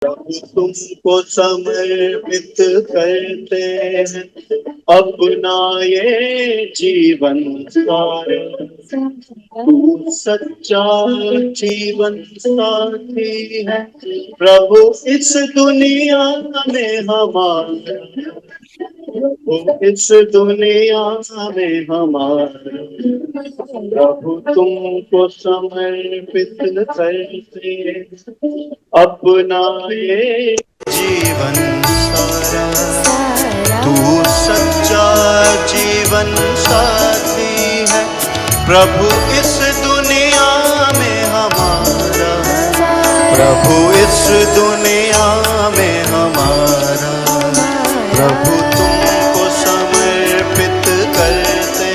तुमको समर्पित करते हैं अपना ये जीवन सारा। तू सच्चा जीवन साथी है प्रभु इस दुनिया में हमारा। प्रभु इस दुनिया में हमारा। प्रभु तुमको समर्पित करते अपना ये जीवन सारा। तू सच्चा जीवन साथी है प्रभु इस दुनिया में हमारा। प्रभु इस दुनिया में हमारा। प्रभु तुमको समर्पित करते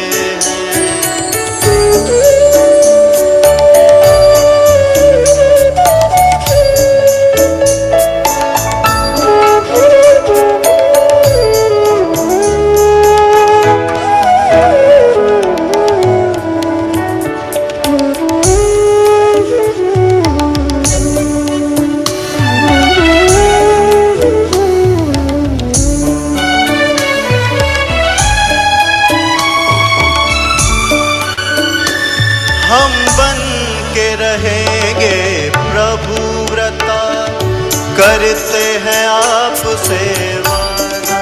हम बन के रहेंगे प्रभु व्रता करते हैं आपसे वादा।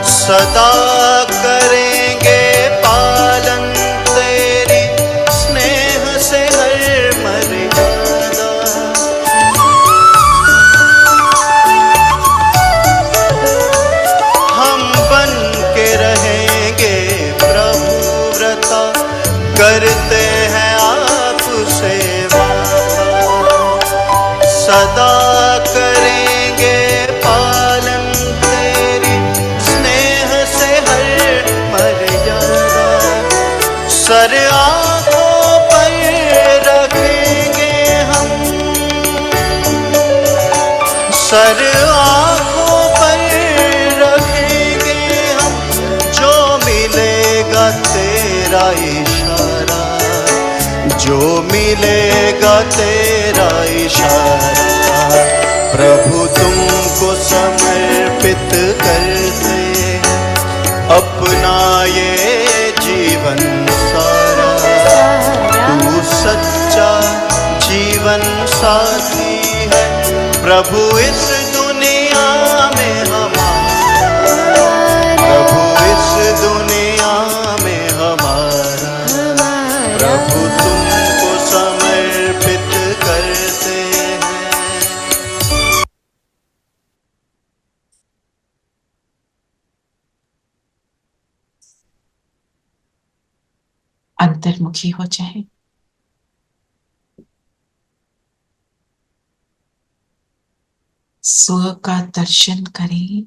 सदा करेंगे पालन तेरी स्नेह से हर मर्यादा। हम बन के रहेंगे प्रभु व्रता करते हैं आपसे वादा। सदा करेंगे पालन तेरी स्नेह से हर मर्यादा। सर आँखों पर रखेंगे हम। सर आँखों पर रखेंगे हम जो मिलेगा तेरा इशारा। जो मिलेगा तेरा इशारा। प्रभु तुमको समर्पित करते अपना ये जीवन सारा। तू सच्चा जीवन साथी है प्रभु इस दुनिया में हमारा। प्रभु इस दुनिया में हमारा। प्रभु तुमको समर्पित करते हैं। अंतर्मुखी हो जाए। स्व का दर्शन करें।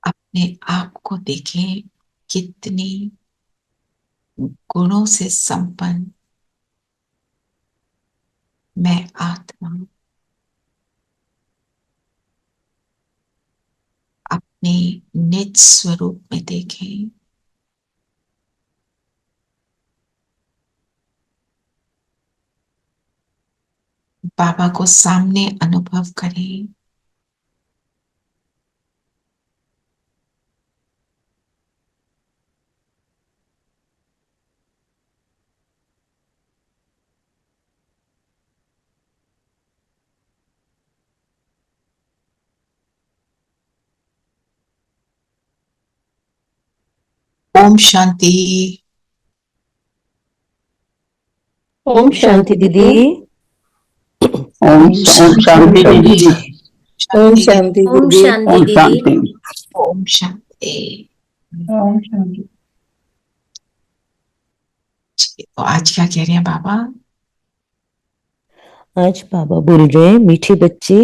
अपने आप को देखें कितनी गुणों से संपन्न मैं आत्मा। अपने निज स्वरूप में देखें। बाबा को सामने अनुभव करें। ओम शांति। ओम शांति दीदी। ओम शांति दीदी। ओम शांति ओम दीदी। शांति दीदी। ओम शांति। ओम शांति। तो आज क्या कह रहे हैं बाबा? आज बाबा बोल रहे हैं मीठे बच्चे,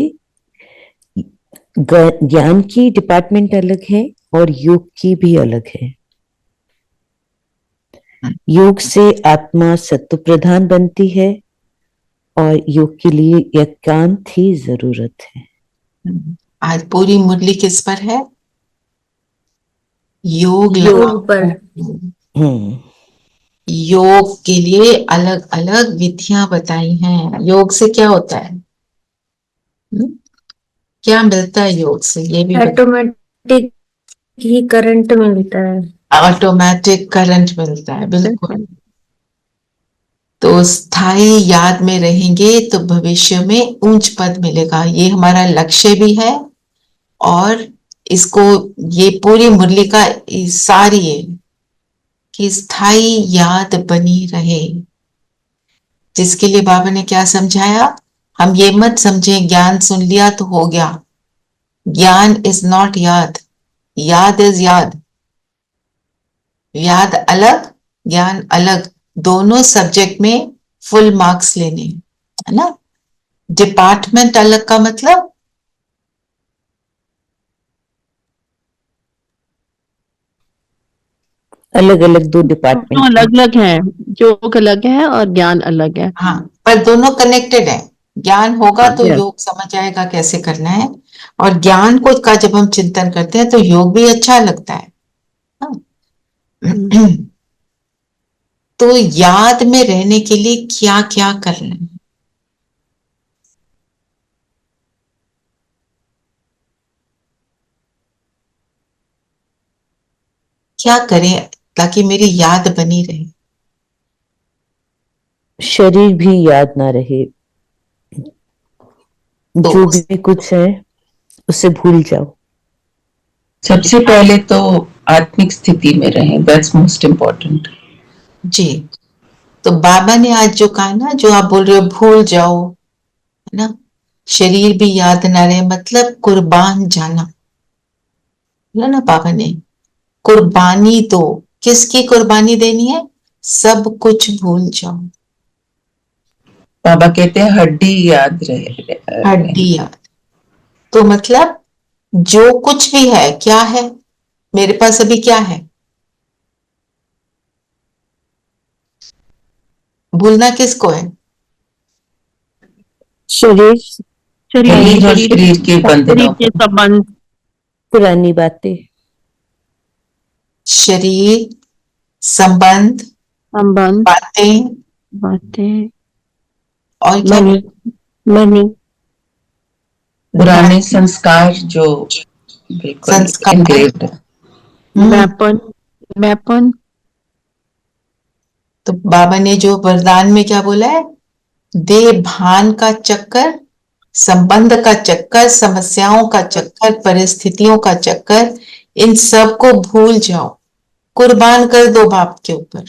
ज्ञान की डिपार्टमेंट अलग है और योग की भी अलग है। योग से आत्मा सत्व प्रधान बनती है और योग के लिए एकांत ही जरूरत है। आज पूरी मुरली किस पर है? योग योग पर। हम्म। योग के लिए अलग अलग विधियां बताई हैं। योग से क्या होता है? क्या मिलता है योग से, ये भी ऑटोमेटिक ही करंट मिलता है। ऑटोमेटिक करंट मिलता है, बिल्कुल। तो स्थायी याद में रहेंगे तो भविष्य में ऊंच पद मिलेगा, ये हमारा लक्ष्य भी है। और इसको, ये पूरी मुरली का सारी है कि स्थायी याद बनी रहे। जिसके लिए बाबा ने क्या समझाया, हम ये मत समझे ज्ञान सुन लिया तो हो गया। ज्ञान इज नॉट याद, याद इज याद। याद अलग, ज्ञान अलग, दोनों सब्जेक्ट में फुल मार्क्स लेने, है ना। डिपार्टमेंट अलग का मतलब, अलग अलग दो दोनों डिपार्टमेंट है। अलग अलग है, योग अलग है और ज्ञान अलग है। हाँ, पर दोनों कनेक्टेड है। ज्ञान होगा तो Yes. योग समझ आएगा कैसे करना है, और ज्ञान को का जब हम चिंतन करते हैं तो योग भी अच्छा लगता है। हाँ। तो याद में रहने के लिए क्या क्या करना है? क्या करें ताकि मेरी याद बनी रहे? शरीर भी याद ना रहे, तो जो भी कुछ है उसे भूल जाओ। सबसे पहले तो आत्मिक स्थिति में रहें, दैट्स मोस्ट इम्पोर्टेंट। जी, तो बाबा ने आज जो कहा ना, जो आप बोल रहे हो भूल जाओ, है ना, शरीर भी याद ना रहे, मतलब कुर्बान जाना, बोला ना बाबा ने। कुर्बानी दो, किसकी कुर्बानी देनी है? सब कुछ भूल जाओ। बाबा कहते हैं हड्डी याद रहे। हड्डी याद, तो मतलब जो कुछ भी है, क्या है मेरे पास अभी, क्या है? भूलना किसको है? शरीर, शरीर और शरीर के बंधनों के को, संबंध, पुरानी बातें, शरीर, संबंध, संबंध, बातें, बातें, और क्या? मनी, मनी, पुराने संस्कार जो बिल्कुल संस्कार, engraved है। मैपन, मैपन, तो बाबा ने जो वरदान में क्या बोला है, देह भान का चक्कर, संबंध का चक्कर, समस्याओं का चक्कर, परिस्थितियों का चक्कर, इन सब को भूल जाओ, कुर्बान कर दो बाप के ऊपर।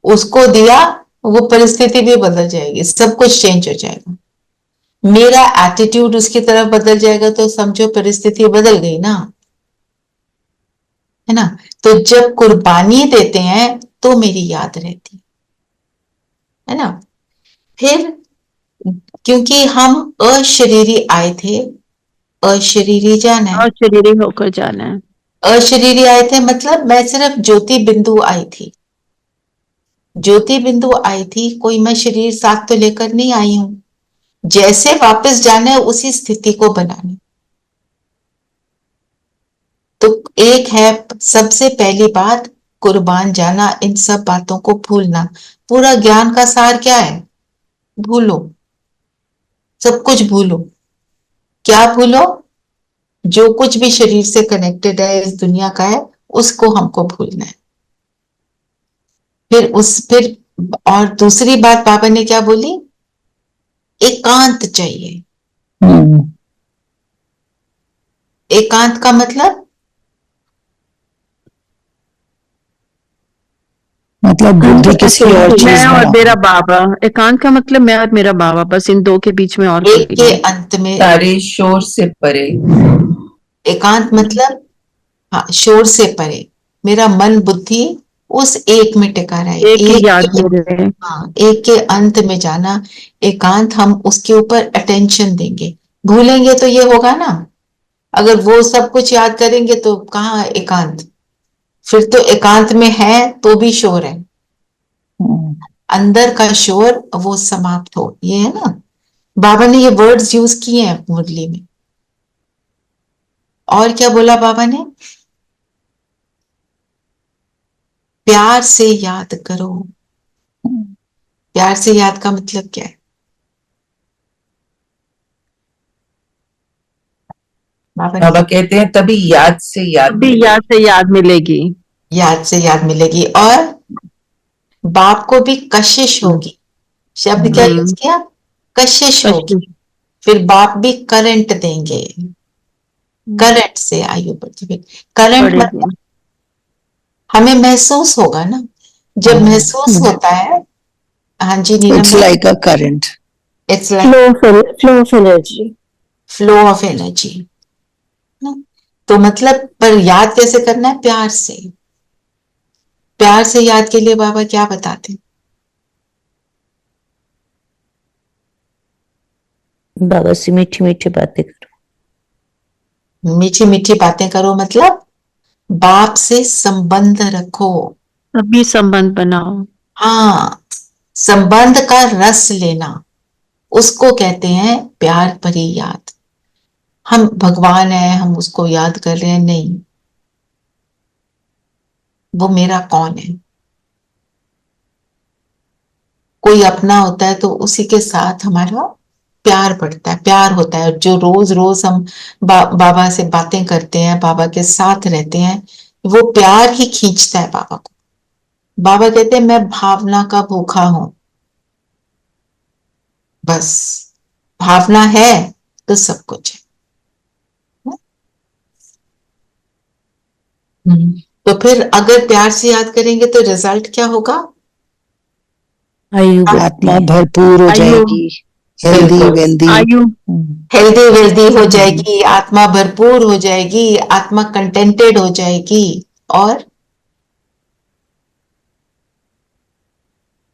उसको दिया, वो परिस्थिति भी बदल जाएगी, सब कुछ चेंज हो जाएगा। मेरा एटीट्यूड उसकी तरफ बदल जाएगा तो समझो परिस्थिति बदल गई ना, है ना। तो जब कुर्बानी देते हैं तो मेरी याद रहती है ना। फिर क्योंकि हम अशरीरी आए थे, अशरीरी जाना है। और शरीरी होकर जाना है। अशरीरी आए थे मतलब मैं सिर्फ ज्योति बिंदु आई थी, ज्योति बिंदु आई थी, कोई मैं शरीर साथ तो लेकर नहीं आई हूं। जैसे वापस जाना है उसी स्थिति को बनाना। तो एक है सबसे पहली बात, कुर्बान जाना, इन सब बातों को भूलना। पूरा ज्ञान का सार क्या है? भूलो, सब कुछ भूलो। क्या भूलो? जो कुछ भी शरीर से कनेक्टेड है, इस दुनिया का है, उसको हमको भूलना है। फिर और दूसरी बात बाबा ने क्या बोली? एकांत चाहिए। एकांत का मतलब बुद्धि किसी और चीज मैं और में, मेरा बाबा, एकांत का मतलब मैं और मेरा बाबा, बस इन दो के बीच में और कोई एक के नहीं। अंत में। सारे शोर से परे। एकांत मतलब, हाँ, शोर से परे। मेरा मन बुद्धि उस एक में टिका रहे, एक ही एक याद के, में रहे। हाँ, एक के अंत में जाना। एकांत, हम उसके ऊपर अटेंशन देंगे। भूलेंगे तो ये होगा ना, अगर वो सब कुछ याद करेंगे तो कहाँ एकांत? फिर तो एकांत में है तो भी शोर है। अंदर का शोर वो समाप्त हो, ये है ना। बाबा ने ये वर्ड्स यूज किए हैं मुरली में। और क्या बोला बाबा ने? प्यार से याद करो। प्यार से याद का मतलब क्या है? बाबा बाबा ने कहते हैं तभी याद से याद भी याद से याद मिलेगी। याद से याद मिलेगी, और बाप को भी कशिश होगी। शब्द क्या यूज किया? कशिश होगी। कशिश। फिर बाप भी करंट देंगे। करंट से आयु बढ़ती। करंट मतलब पड़ेगी। हमें महसूस होगा ना, जब महसूस होता है। हाँ जी नीलम, It's like a current. It's like flow of energy. Flow of energy. तो मतलब, पर याद कैसे करना है? प्यार से। प्यार से याद के लिए बाबा क्या बताते हैं? बाबा से मीठी मीठी बातें करो। मीठी मीठी बातें करो मतलब बाप से संबंध रखो। तभी संबंध बनाओ। हाँ, संबंध का रस लेना, उसको कहते हैं प्यार भरी याद। हम भगवान है, हम उसको याद कर रहे हैं, नहीं, वो मेरा कौन है। कोई अपना होता है तो उसी के साथ हमारा प्यार बढ़ता है, प्यार होता है। जो रोज रोज हम बाबा से बातें करते हैं, बाबा के साथ रहते हैं, वो प्यार ही खींचता है बाबा को। बाबा कहते हैं मैं भावना का भूखा हूं। बस भावना है तो सब कुछ है। तो फिर अगर प्यार से याद करेंगे तो रिजल्ट क्या होगा? आयु बढ़ती आत्मा है। भरपूर हो आयु। जाएगी, हेल्दी बिल्कुल। वेल्दी। आयु। हेल्दी वेल्दी हो जाएगी, आत्मा भरपूर हो जाएगी, आत्मा कंटेंटेड हो जाएगी, और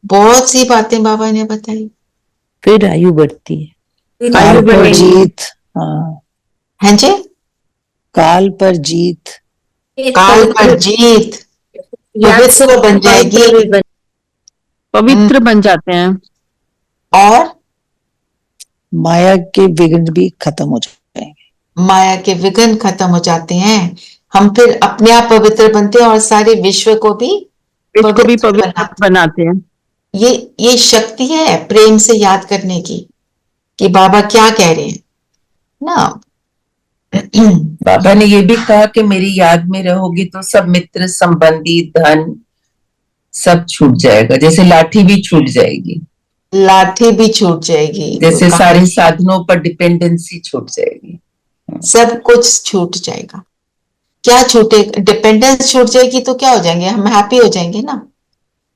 बहुत सी बातें बाबा ने बताई। फिर आयु बढ़ती है। काल आयु पर बढ़ेगी। जीत। हाँ, हैं जी? काल पर जीत। काल पर जीत, पवित्र बन जाएगी। पवित्र बन जाते हैं। और माया के विघ्न भी खत्म हो जाएंगे। माया के विघ्न खत्म हो जाते हैं। हम फिर अपने आप पवित्र बनते हैं और सारे विश्व को भी इसको भी पवित्र पवित्र बनाते बनाते हैं। हैं। ये शक्ति है प्रेम से याद करने की, कि बाबा क्या कह रहे हैं ना। बाबा ने ये भी कहा कि मेरी याद में रहोगी तो सब मित्र संबंधी धन सब छूट जाएगा, जैसे लाठी भी छूट जाएगी, लाठी भी छूट जाएगी, जैसे सारे साधनों पर डिपेंडेंसी छूट जाएगी। सब कुछ छूट जाएगा। क्या छूटे? डिपेंडेंस छूट जाएगी तो क्या हो जाएंगे? हम हैप्पी हो जाएंगे ना।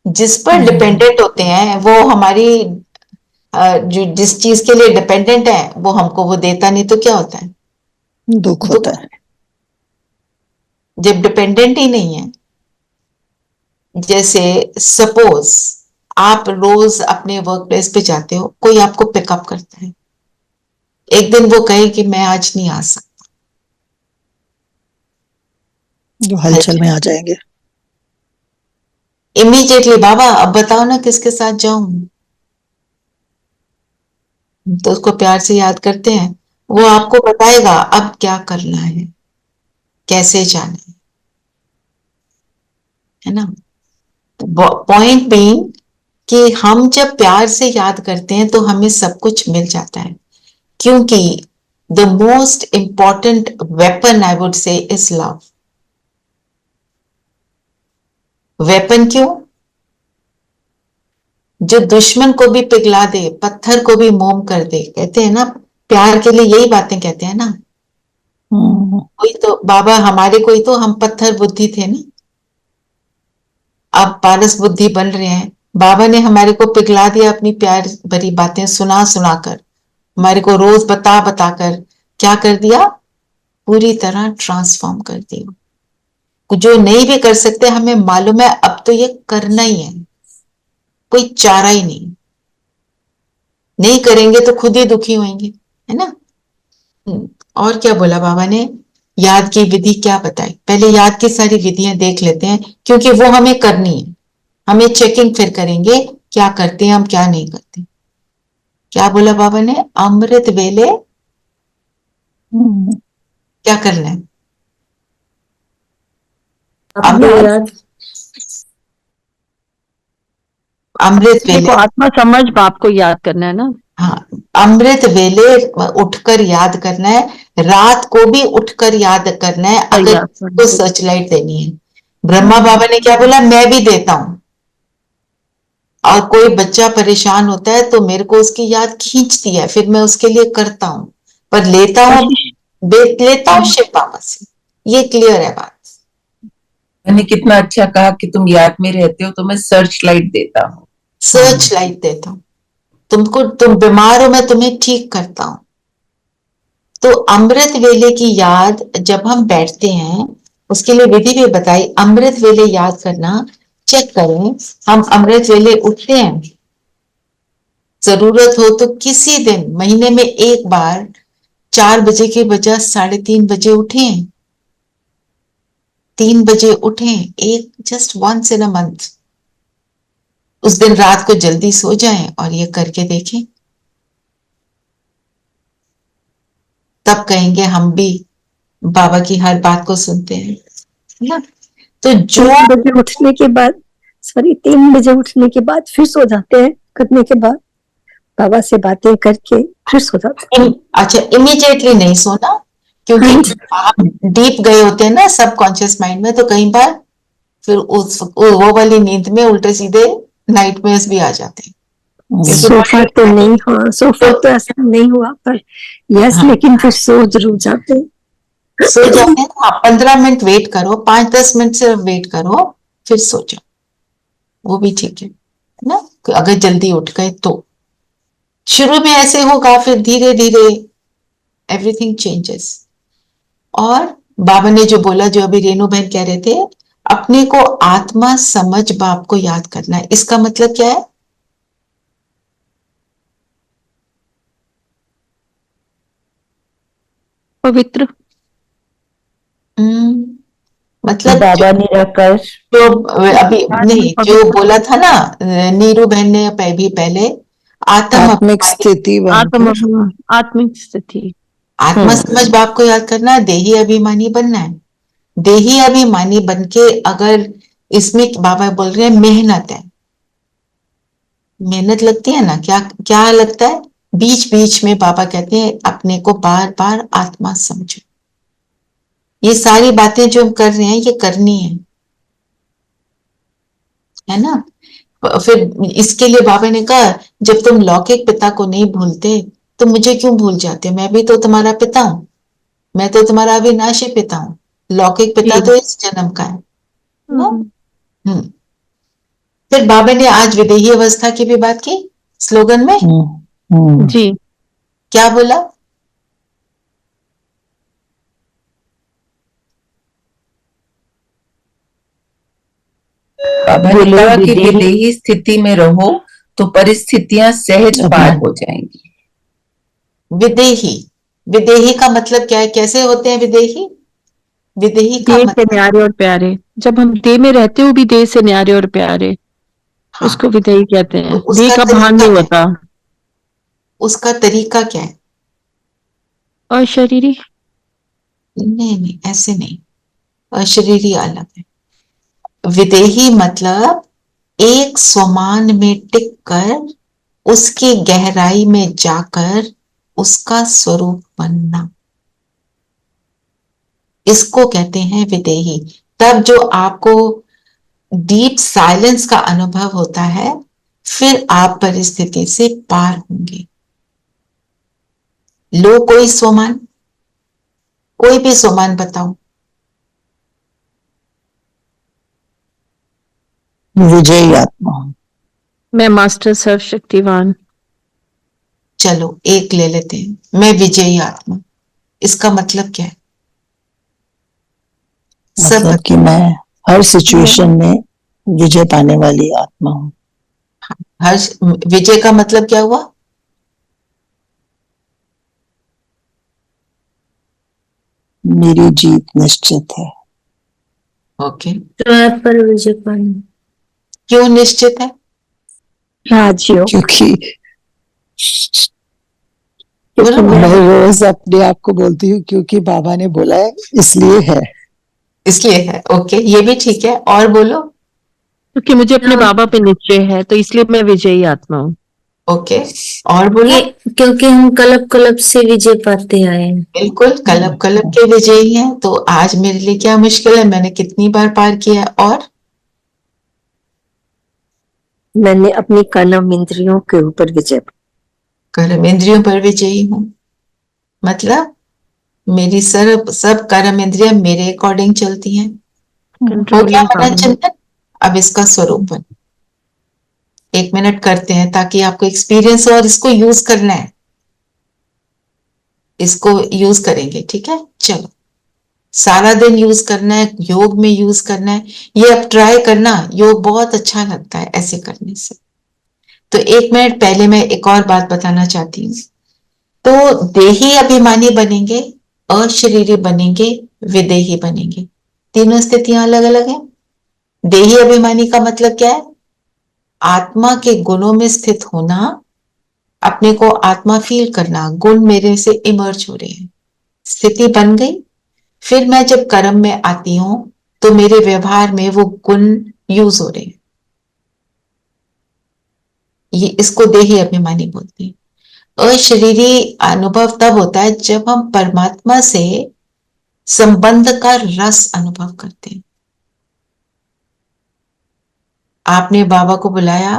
जिस पर डिपेंडेंट होते हैं वो हमारी जो जिस चीज के लिए डिपेंडेंट है वो हमको वो देता नहीं तो क्या होता है? दुख होता है। जब डिपेंडेंट ही नहीं है। जैसे सपोज आप रोज अपने वर्क प्लेस पे जाते हो, कोई आपको पिकअप करता है, एक दिन वो कहे कि मैं आज नहीं आ सकता, जो हलचल में आ जाएंगे। इमीडिएटली बाबा अब बताओ ना किसके साथ जाऊं, तो उसको प्यार से याद करते हैं। वो आपको बताएगा अब क्या करना है, कैसे जाना है ना। पॉइंट बीइंग कि हम जब प्यार से याद करते हैं तो हमें सब कुछ मिल जाता है, क्योंकि the most important weapon I would say is love. Weapon क्यों? जो दुश्मन को भी पिघला दे, पत्थर को भी मोम कर दे, कहते हैं ना, प्यार के लिए यही बातें कहते हैं ना। कोई तो बाबा हमारे, कोई तो हम पत्थर बुद्धि थे ना, अब पारस बुद्धि बन रहे हैं। बाबा ने हमारे को पिघला दिया अपनी प्यार भरी बातें सुना सुना कर, हमारे को रोज बता बता कर क्या कर दिया? पूरी तरह ट्रांसफॉर्म कर दिया। जो नहीं भी कर सकते हमें मालूम है अब तो ये करना ही है, कोई चारा ही नहीं। नहीं करेंगे तो खुद ही दुखी होंगे, है ना। और क्या बोला बाबा ने? याद की विधि क्या बताई? पहले याद की सारी विधियां देख लेते हैं, क्योंकि वो हमें करनी है, हमें चेकिंग फिर करेंगे क्या करते हैं हम, क्या नहीं करते। क्या बोला बाबा ने? अमृत वेले क्या करना है? आपको अमृत याद अमृत अपने को वेले, आत्मा समझ बाप को याद करना है ना। हाँ, अमृत वेले उठकर याद करना है, रात को भी उठकर याद करना है अगर याद को करना है। सर्च लाइट देनी है। ब्रह्मा बाबा ने क्या बोला? मैं भी देता हूं। और कोई बच्चा परेशान होता है तो मेरे को उसकी याद खींचती है, फिर मैं उसके लिए करता हूं, पर लेता हूं, आशीष, लेता हूं शिव बाबा से। ये क्लियर है बात। मैंने कितना अच्छा कहा कि तुम याद में रहते हो तो मैं सर्च लाइट देता हूँ। सर्च लाइट देता हूं तुमको, तुम बीमार हो मैं तुम्हें ठीक करता हूं। तो अमृत वेले की याद जब हम बैठते हैं, उसके लिए विधि भी बताई। अमृत वेले याद करना, चेक करें, हम अमृत वेले उठते हैं, जरूरत हो तो किसी दिन महीने में एक बार 4 बजे के बजाय 3:30 बजे उठें, 3 बजे उठें, एक just once in a month. उस दिन रात को जल्दी सो जाएं और ये करके देखें, तब कहेंगे हम भी बाबा की हर बात को सुनते हैं, है ना? तो जो 3 बजे उठने के बाद, सॉरी 3 बजे उठने के बाद फिर सो जाते हैं, करने के बाद बाबा से बातें करके फिर सो जाते अच्छा, इमीडिएटली नहीं सोना, क्योंकि आप डीप गए होते हैं ना सबकॉन्शियस माइंड में, तो कई बार फिर वो वाली नींद में उल्टे सीधे नाइटमेयर्स भी आ जाते हैं। हैं। सोफा तो नहीं, हाँ सोफा तो ऐसा नहीं हुआ, पर यस, हाँ, लेकिन फिर सो जरूर जाते हैं। सो जाते हैं। हाँ, 15 मिनट वेट करो, 5-10 मिनट से वेट करो, फिर सो जाओ, वो भी ठीक है ना? अगर जल्दी उठ गए तो शुरू में ऐसे होगा, फिर धीरे धीरे एवरीथिंग चेंजेस। और बाबा ने जो बोला, जो अभी रेणु बहन कह रहे थे, अपने को आत्मा समझ बाप को याद करना है, इसका मतलब क्या है? पवित्र। मतलब बाबा निराकार, जो अभी नहीं, जो पवित्र बोला था ना नीरू बहन ने भी पहले, आत्म आत्मिक स्थिति आत्म बनकर आत्मिक स्थिति। आत्मा समझ बाप को याद करना है, देही अभिमानी बनना है। देही अभिमानी बनके अगर इसमें बाबा बोल रहे हैं मेहनत है, मेहनत लगती है ना, क्या क्या लगता है? बीच बीच में बाबा कहते हैं अपने को बार बार आत्मा समझो। ये सारी बातें जो हम कर रहे हैं ये करनी है ना? फिर इसके लिए बाबा ने कहा, जब तुम लौकिक पिता को नहीं भूलते तो मुझे क्यों भूल जाते? मैं भी तो तुम्हारा पिता हूं, मैं तो तुम्हारा अविनाशी पिता हूं। लौकिक पिता जी। तो इस जन्म का है ना? हम्म, हम्म। फिर बाबा ने आज विदेही अवस्था की भी बात की स्लोगन में। जी। क्या बोला? बाबा ने बोलो कहा कि विदेही विदेही स्थिति में रहो तो परिस्थितियां सहज पार हो जाएंगी। विदेही, विदेही का मतलब क्या है? कैसे होते हैं विदेही? विदेही का देह से मतलब, न्यारे और प्यारे। जब हम देह में रहते हो भी देह से न्यारे और प्यारे, हाँ, इसको विधेय कहते तो हैं। देह उसका का भान तरीका नहीं क्या है? होता। उसका तरीका क्या है? और शरीरी। नहीं नहीं, ऐसे नहीं, अशरीरी अलग है। विदेही मतलब एक स्वमान में टिक कर उसकी गहराई में जाकर उसका स्वरूप बनना, इसको कहते हैं विदेही। तब जो आपको डीप साइलेंस का अनुभव होता है, फिर आप परिस्थिति से पार होंगे। लो कोई सोमान, कोई भी सोमान बताओ। विजयी आत्मा। मैं मास्टर सर्वशक्तिवान। चलो एक ले लेते हैं, मैं विजयी आत्मा, इसका मतलब क्या है? सब मतलब कि मैं हर सिचुएशन में विजय पाने वाली आत्मा हूँ। हर विजय का मतलब क्या हुआ? मेरी जीत निश्चित है। ओके, ट्राई पर विजय पानी। क्यों निश्चित है? राजयोग। क्योंकि बोलो क्योंकि मैं मैं रोज अपने आप को बोलती हूँ क्योंकि बाबा ने बोला है इसलिए है। इसलिए है। ओके, ये भी ठीक है। और बोलो। क्योंकि मुझे अपने बाबा पे निश्चय है तो इसलिए मैं विजयी आत्मा हूँ। ओके, और बोलो। क्योंकि हम कलप कलप से विजय पाते आए हैं। बिल्कुल, कलप कलप के विजयी हैं। तो आज मेरे लिए क्या मुश्किल है, मैंने कितनी बार पार किया है। और मैंने अपनी कर्म इंद्रियों के ऊपर विजय। कर्म इंद्रियों पर विजयी हूँ, मतलब मेरी सब कर्म इंद्रियां मेरे अकॉर्डिंग चलती हैं। हो गया कंट्रोलिंग मनन पावर। चिंतन। अब इसका स्वरूपन 1 मिनट करते हैं ताकि आपको एक्सपीरियंस हो, और इसको यूज करना है, इसको यूज करेंगे। ठीक है, चलो सारा दिन यूज करना है, योग में यूज करना है। ये अब ट्राई करना, योग बहुत अच्छा लगता है ऐसे करने से। तो 1 मिनट पहले मैं एक और बात बताना चाहती हूँ। तो देही अभिमानी बनेंगे, अशरीरी बनेंगे, विदेही बनेंगे। तीनों स्थितियां अलग अलग हैं। देही अभिमानी का मतलब क्या है? आत्मा के गुणों में स्थित होना, अपने को आत्मा फील करना, गुण मेरे से इमर्ज हो रहे हैं, स्थिति बन गई। फिर मैं जब कर्म में आती हूं तो मेरे व्यवहार में वो गुण यूज हो रहे हैं। ये इसको देही अभिमानी बोलते हैं। अशरीरी अनुभव तब होता है जब हम परमात्मा से संबंध का रस अनुभव करते हैं। आपने बाबा को बुलाया,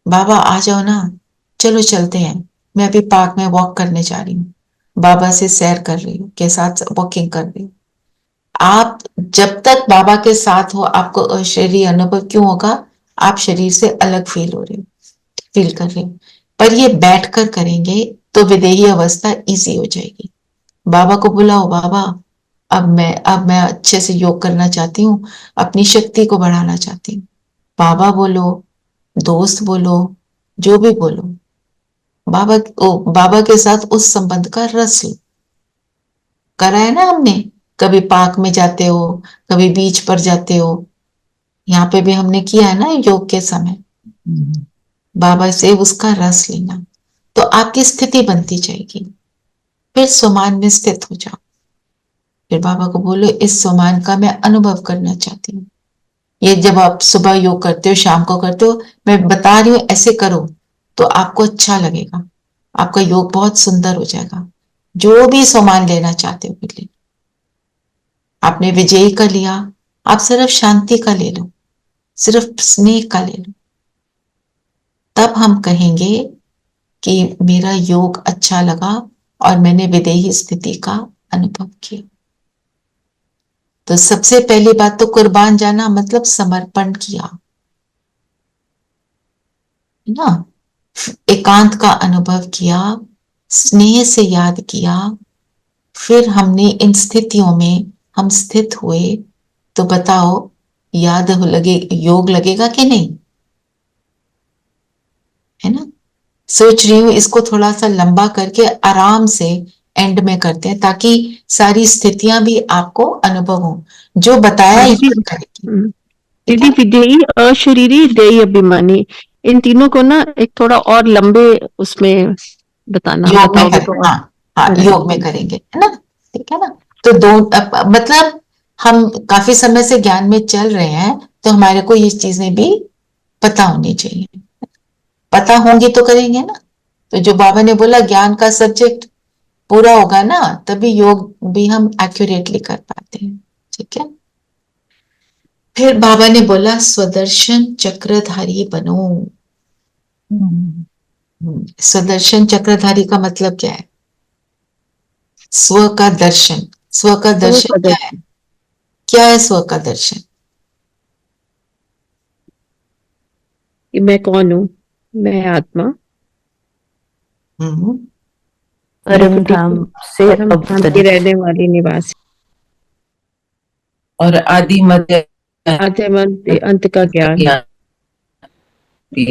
बाबा आ जाओ ना, चलो चलते हैं, मैं अभी पार्क में वॉक करने जा रही हूँ, बाबा से सैर कर रही हूँ, के साथ वॉकिंग कर रही हूँ। आप जब तक बाबा के साथ हो आपको अशरीरी अनुभव क्यों होगा? आप शरीर से अलग फील कर रहे हो। पर ये बैठकर करेंगे तो विदेही अवस्था इजी हो जाएगी। बाबा को बुलाओ, बाबा अब मैं अच्छे से योग करना चाहती हूँ, अपनी शक्ति को बढ़ाना चाहती हूँ। बाबा बोलो, दोस्त बोलो, जो भी बोलो, बाबा के साथ उस संबंध का रस लो। करा है ना हमने, कभी पार्क में जाते हो, कभी बीच पर जाते हो, यहाँ पे भी हमने किया है ना योग के समय। बाबा से उसका रस लेना, तो आपकी स्थिति बनती जाएगी। फिर स्वमान में स्थित हो जाओ। फिर बाबा को बोलो, इस स्वमान का मैं अनुभव करना चाहती हूँ। ये जब आप सुबह योग करते हो, शाम को करते हो, मैं बता रही हूँ ऐसे करो तो आपको अच्छा लगेगा, आपका योग बहुत सुंदर हो जाएगा। जो भी सामान लेना चाहते हो ले लो। आपने विजयी का लिया, आप सिर्फ शांति का ले लो, सिर्फ स्नेह का ले लो। तब हम कहेंगे कि मेरा योग अच्छा लगा और मैंने विदेही स्थिति का अनुभव किया। तो सबसे पहली बात तो कुर्बान जाना मतलब समर्पण किया, है ना? एकांत का अनुभव किया, स्नेह से याद किया। फिर हमने इन स्थितियों में हम स्थित हुए, तो बताओ याद हो लगे, योग लगेगा कि नहीं? है ना? सोच रही हूँ इसको थोड़ा सा लंबा करके आराम से एंड में करते हैं ताकि सारी स्थितियां भी आपको अनुभव हो। जो बताया दीदी यूज करेगी। ठीक दीदी है? विदेही, अशरीरी, देही अभिमानी, इन तीनों को ना एक थोड़ा और लंबे उसमें बताना, योग में बताओगे करें, तो और। हाँ हाँ, योग में करेंगे, है ना? ठीक है ना? तो मतलब हम काफी समय से ज्ञान में चल रहे हैं, तो हमारे को ये चीजें भी पता होनी चाहिए। पता होंगी तो करेंगे ना। तो जो बाबा ने बोला ज्ञान का सब्जेक्ट पूरा होगा ना, तभी योग भी हम एक्यूरेटली कर पाते हैं। ठीक है? फिर बाबा ने बोला स्वदर्शन चक्रधारी बनो। स्वदर्शन चक्रधारी का मतलब क्या है? स्व का दर्शन। स्व का दर्शन क्या है? क्या है स्व का दर्शन? कि मैं कौन हूँ, मैं आत्मा, हम्म, मैं परम धाम से परम धाम की अवतरित। रहने वाली निवासी, और आदि मध्य आद्य मध्य अंत का ज्ञान। ज्ञान भी।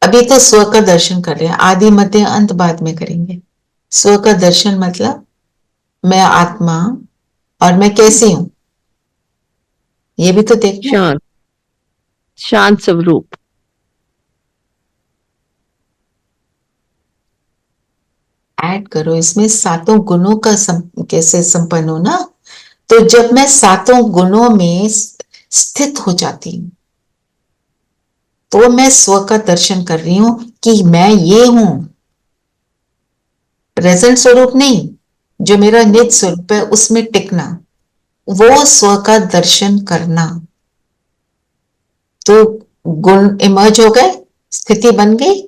अभी तो स्व का दर्शन कर रहे हैं, आदि मध्य अंत बाद में करेंगे। स्व का दर्शन मतलब मैं आत्मा और मैं कैसी हूं, ये भी तो देखना। शांत, शांत स्वरूप। ऐड करो इसमें सातों गुणों का कैसे संपन्न हो ना। तो जब मैं सातों गुणों में स्थित हो जाती हूं तो मैं स्व का दर्शन कर रही हूं कि मैं ये हूं, प्रेजेंट स्वरूप नहीं, जो मेरा निज स्वरूप है उसमें टिकना, वो स्व का दर्शन करना। तो गुण इमर्ज हो गए, स्थिति बन गई,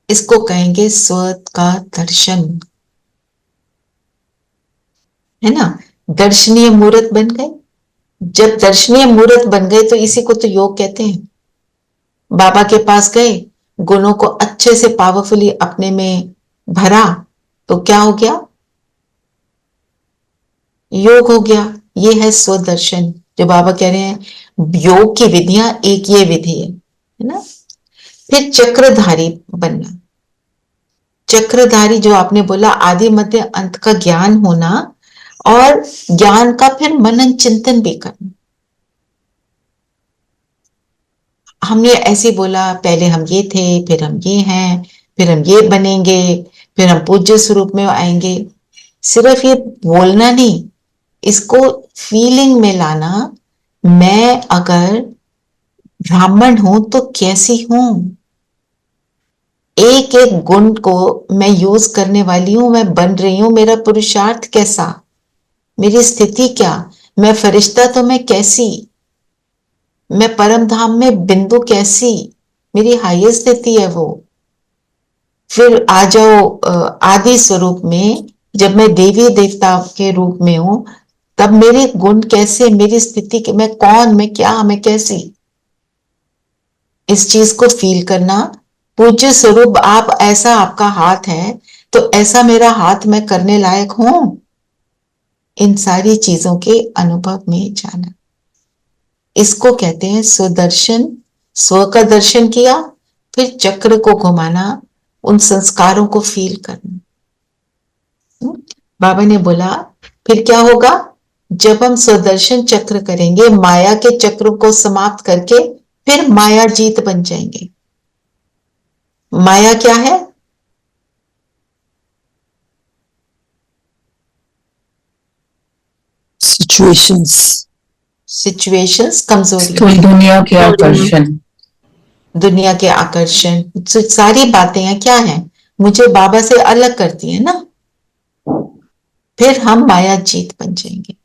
इसको कहेंगे स्व का दर्शन, है ना। दर्शनीय मूर्त बन गए। जब दर्शनीय मूर्त बन गए तो इसी को तो योग कहते हैं। बाबा के पास गए, गुणों को अच्छे से पावरफुली अपने में भरा, तो क्या हो गया? योग हो गया। ये है स्वदर्शन, जो बाबा कह रहे हैं योग की विधियां एक ये विधि है ना। फिर चक्रधारी बनना। चक्रधारी जो आपने बोला, आदि मध्य अंत का ज्ञान होना, और ज्ञान का फिर मनन चिंतन भी करना। हमने ऐसे बोला पहले हम ये थे, फिर हम ये हैं, फिर हम ये बनेंगे, फिर हम पूज्य स्वरूप में आएंगे। सिर्फ ये बोलना नहीं, इसको फीलिंग में लाना। मैं अगर ब्राह्मण हूं तो कैसी हूं, एक एक गुण को मैं यूज करने वाली हूं, मैं बन रही हूं। मेरा पुरुषार्थ कैसा, मेरी स्थिति क्या, मैं फरिश्ता तो मैं कैसी, मैं परम धाम में बिंदु कैसी, मेरी हाईएस्ट स्थिति है वो। फिर आ जाओ आदि स्वरूप में, जब मैं देवी देवता के रूप में हूं, तब मेरे गुण कैसे, मेरी स्थिति, मैं कौन, मैं क्या, मैं कैसी, इस चीज को फील करना। पूज्य स्वरूप आप, ऐसा आपका हाथ है तो ऐसा मेरा हाथ मैं करने लायक हूं। इन सारी चीजों के अनुभव में जाना, इसको कहते हैं स्वदर्शन। स्व का दर्शन किया, फिर चक्र को घुमाना, उन संस्कारों को फील करना। बाबा ने बोला फिर क्या होगा, जब हम स्वदर्शन चक्र करेंगे, माया के चक्र को समाप्त करके फिर माया जीत बन जाएंगे। माया क्या है? सिचुएशंस, कमजोरी, तो दुनिया के आकर्षण, दुनिया के आकर्षण, सारी बातें हैं क्या है, मुझे बाबा से अलग करती है ना। फिर हम माया जीत बन जाएंगे।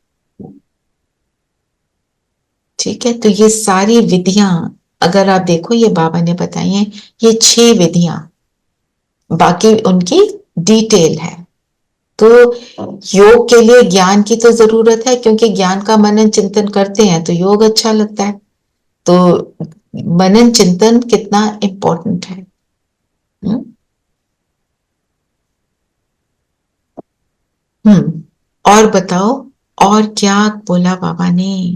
ठीक है, तो ये सारी विधियां अगर आप देखो, ये बाबा ने बताई हैं, ये 6 विधियां, बाकी उनकी डिटेल है। तो योग के लिए ज्ञान की तो जरूरत है, क्योंकि ज्ञान का मनन चिंतन करते हैं तो योग अच्छा लगता है। तो मनन चिंतन कितना इंपॉर्टेंट है। और बताओ, और क्या बोला बाबा ने?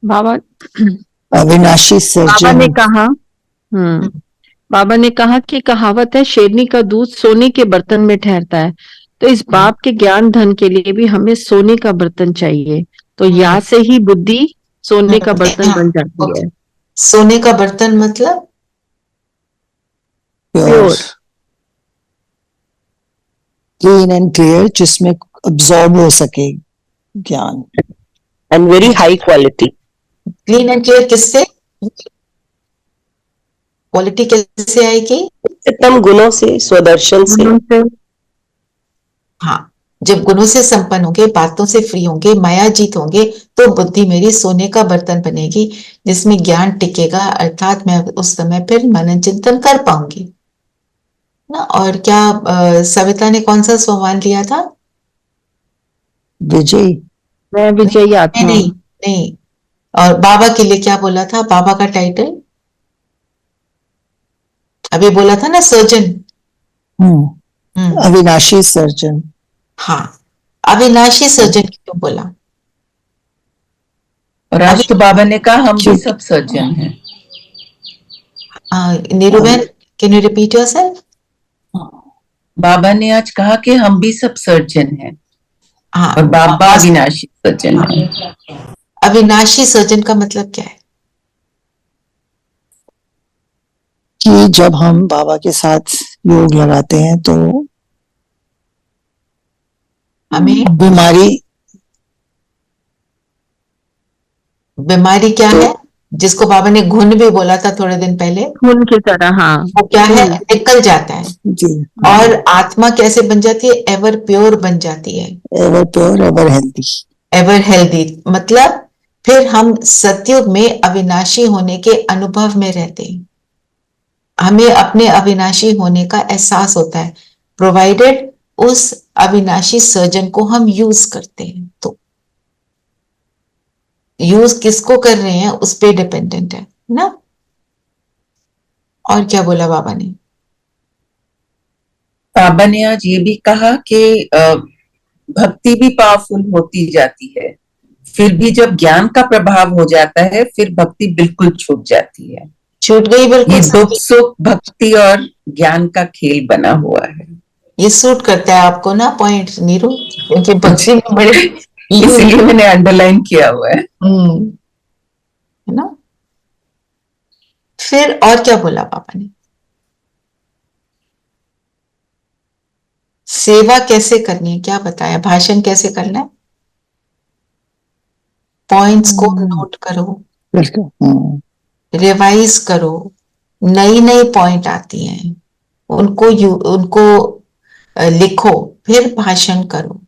बाबा अविनाशी बाबा ने सर्जन। कहा, बाबा ने कहा कि कहावत है, शेरनी का दूध सोने के बर्तन में ठहरता है। तो इस बाप के ज्ञान धन के लिए भी हमें सोने का बर्तन चाहिए। तो या से ही बुद्धि सोने का बर्तन बन जाती है। सोने का बर्तन मतलब प्योर, क्लीन एंड क्लियर, जिसमें अब्सॉर्ब हो सके ज्ञान, and very high quality. Clean and clear किससे, क्वालिटी कैसे आएगी? उत्तम गुणों से, स्वदर्शन से। हाँ, जब गुणों से संपन्न होंगे, बातों से फ्री होंगे, माया जीत होंगे, तो बुद्धि मेरी सोने का बर्तन बनेगी, जिसमें ज्ञान टिकेगा, अर्थात मैं उस समय फिर मनन चिंतन कर पाऊंगी ना। और क्या सविता ने कौन सा सोमवार लिया था? विजय। मैं विजयी आत्मा। नहीं नहीं, और बाबा के लिए क्या बोला था? बाबा का टाइटल अभी बोला था ना, सर्जन। अविनाशी सर्जन। हाँ, अविनाशी सर्जन क्यों बोला? और आज तो बाबा ने कहा हम भी सब सर्जन हैं। नीरूबेन, कैन यू रिपीट योरसेल्फ? बाबा ने आज कहा कि हम भी सब सर्जन हैं। हाँ, और बाबा अविनाशी सज्जन है। अविनाशी सज्जन का मतलब क्या है? कि जब हम बाबा के साथ योग लगाते हैं तो हमें बीमारी क्या है, जिसको बाबा ने घुन भी बोला था थोड़े दिन पहले, खून की तरह, हाँ। वो क्या है? निकल जाता है। जी, और आत्मा कैसे बन जाती है? एवर प्योर बन जाती है, ever pure ever healthy. Ever healthy. मतलब फिर हम सतयुग में अविनाशी होने के अनुभव में रहते हैं, हमें अपने अविनाशी होने का एहसास होता है, प्रोवाइडेड उस अविनाशी सर्जन को हम यूज करते हैं। तो यूज किसको कर रहे हैं उस पे डिपेंडेंट है ना। और क्या बोला बाबा ने? बाबा ने आज ये भी कहा कि भक्ति भी पावरफुल होती जाती है, फिर भी जब ज्ञान का प्रभाव हो जाता है फिर भक्ति बिल्कुल छूट जाती है। छूट गई, बिल्कुल। ये दुख सुख भक्ति और ज्ञान का खेल बना हुआ है। ये सूट करता है आपको ना पॉइंट नीरू, क्योंकि भक्ति में बड़े इसलिए मैंने अंडरलाइन किया हुआ है। है ना। फिर और क्या बोला पापा ने? सेवा कैसे करनी है, क्या बताया? भाषण कैसे करना है? पॉइंट्स को नोट करो, रिवाइज करो, नई नई पॉइंट आती हैं, उनको लिखो, फिर भाषण करो।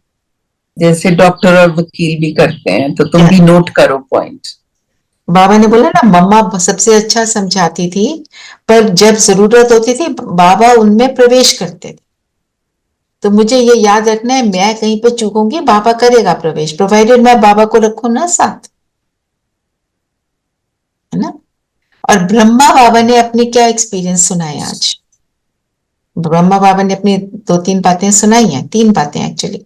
जैसे डॉक्टर और वकील भी करते हैं, तो तुम भी नोट करो पॉइंट। बाबा ने बोला ना, मम्मा सबसे अच्छा समझाती थी, पर जब जरूरत होती थी बाबा उनमें प्रवेश करते थे। तो मुझे ये याद रखना है, मैं कहीं पे चूकूंगी, बाबा करेगा प्रवेश, प्रोवाइडेड मैं बाबा को रखूं ना साथ, है ना। और ब्रह्मा बाबा ने अपनी क्या एक्सपीरियंस सुनाए आज? ब्रह्मा बाबा ने अपनी 2-3 बातें सुनाई हैं, 3 बातें एक्चुअली।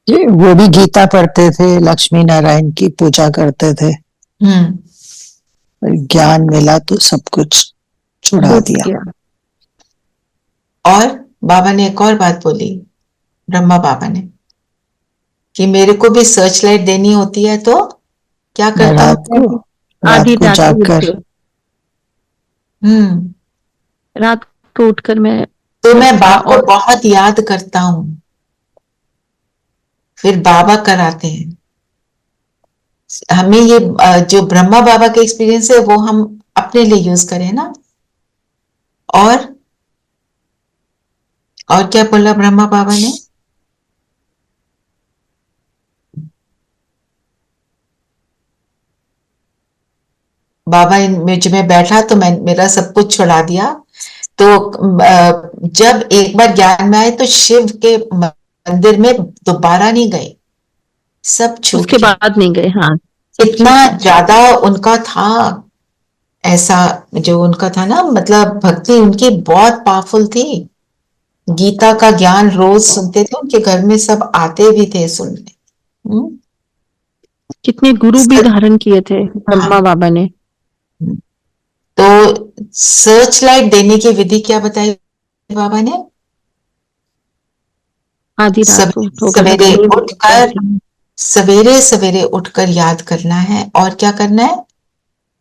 वो भी गीता पढ़ते थे, लक्ष्मी नारायण की पूजा करते थे, ज्ञान मिला तो सब कुछ छुड़ा दिया। और बाबा ने एक और बात बोली, ब्रह्मा बाबा ने, कि मेरे को भी सर्च लाइट देनी होती है तो क्या करता हूँ? आधी रात जागकर रात को उठकर मैं तो मैं बाप को बहुत याद करता हूं, फिर बाबा कराते हैं हमें। ये जो ब्रह्मा बाबा का एक्सपीरियंस है वो हम अपने लिए यूज करें ना। और क्या बोला ब्रह्मा बाबा ने? बाबा मुझ में बैठा तो मैं मेरा सब कुछ छुड़ा दिया। तो जब एक बार ज्ञान में आए तो शिव के मंदिर में दोबारा नहीं गए, सब छूट उसके बाद नहीं गए। हाँ, इतना ज्यादा उनका था, ऐसा जो उनका था ना, मतलब भक्ति उनकी बहुत पावरफुल थी। गीता का ज्ञान रोज सुनते थे, उनके घर में सब आते भी थे सुनने। कितने गुरु भी धारण किए थे ब्रह्मा बाबा ने। तो सर्च लाइट देने की विधि क्या बताई बाबा ने? आधी रात को सवेरे सवेरे उठकर याद करना है। और क्या करना है?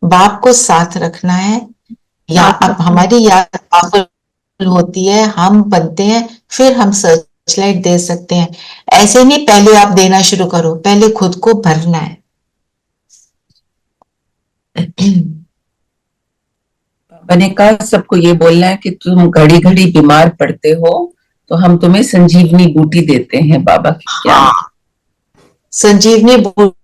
बाप को साथ रखना है। या अब हमारी याद पावरफुल होती है, हम बनते हैं, फिर हम सर्च लाइट दे सकते हैं। ऐसे नहीं पहले आप देना शुरू करो, पहले खुद को भरना है। मैंने कहा सबको ये बोलना है कि तुम घड़ी घड़ी बीमार पड़ते हो तो हम तुम्हें संजीवनी बूटी देते हैं बाबा की ज्ञान। संजीवनी बूटी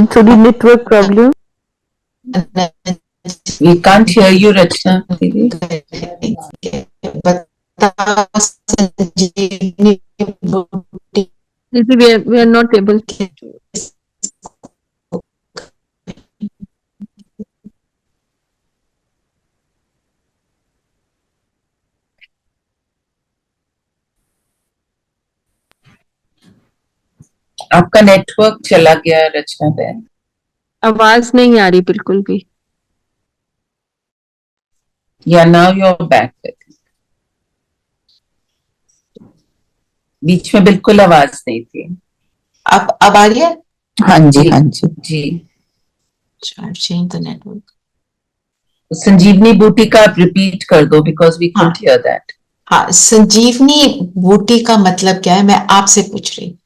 थोड़ी network problem. We can't hear you, Rachna दीदी। संजीवनी बूटी we are not able to. आपका नेटवर्क चला गया रचना बहन। आवाज नहीं आ रही बिल्कुल भी। या नाउ योर बैक। बीच में बिल्कुल आवाज नहीं थी। अब आ रही है? हाँ जी, हाँ जी। जी, चेंज द नेटवर्क। संजीवनी बूटी का आप रिपीट कर दो, because we couldn't hear that. हाँ, संजीवनी बूटी का मतलब क्या है, मैं आपसे पूछ रही।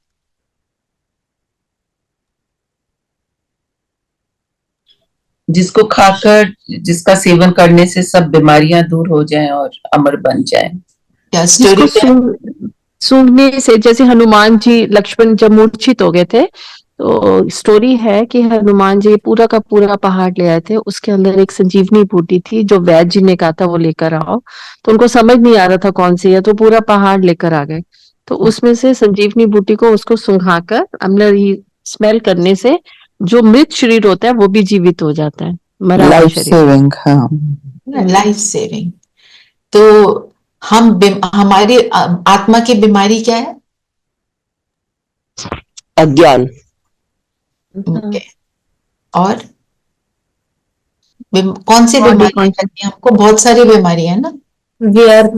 जिसको खाकर, जिसका सेवन करने से सब बीमारियां दूर हो जाएं और अमर बन जाएं। क्या जिसको स्टोरी? सूंघने से, जैसे हनुमान जी लक्ष्मण जब मूर्छित हो गए थे, तो स्टोरी है कि हनुमान जी पूरा का पूरा पहाड़ ले आए थे, उसके अंदर एक संजीवनी बूटी थी जो वैद्य जी ने कहा था वो लेकर आओ, तो उनको समझ नहीं आ रहा था कौन सी है, तो पूरा पहाड़ लेकर आ गए। तो उसमें से संजीवनी बूटी को उसको सुंघाकर अंदर ही स्मेल करने से जो मृत शरीर होता है वो भी जीवित हो जाता है, मरा हुआ लाइफ शरीर। सेविंग, हाँ। Life saving. तो हमारी आत्मा की बीमारी क्या है? अज्ञान। Okay. और कौन सी Body बीमारियां conscious। लगती हैं हमको? बहुत सारी बीमारियां है ना। व्यर्थ।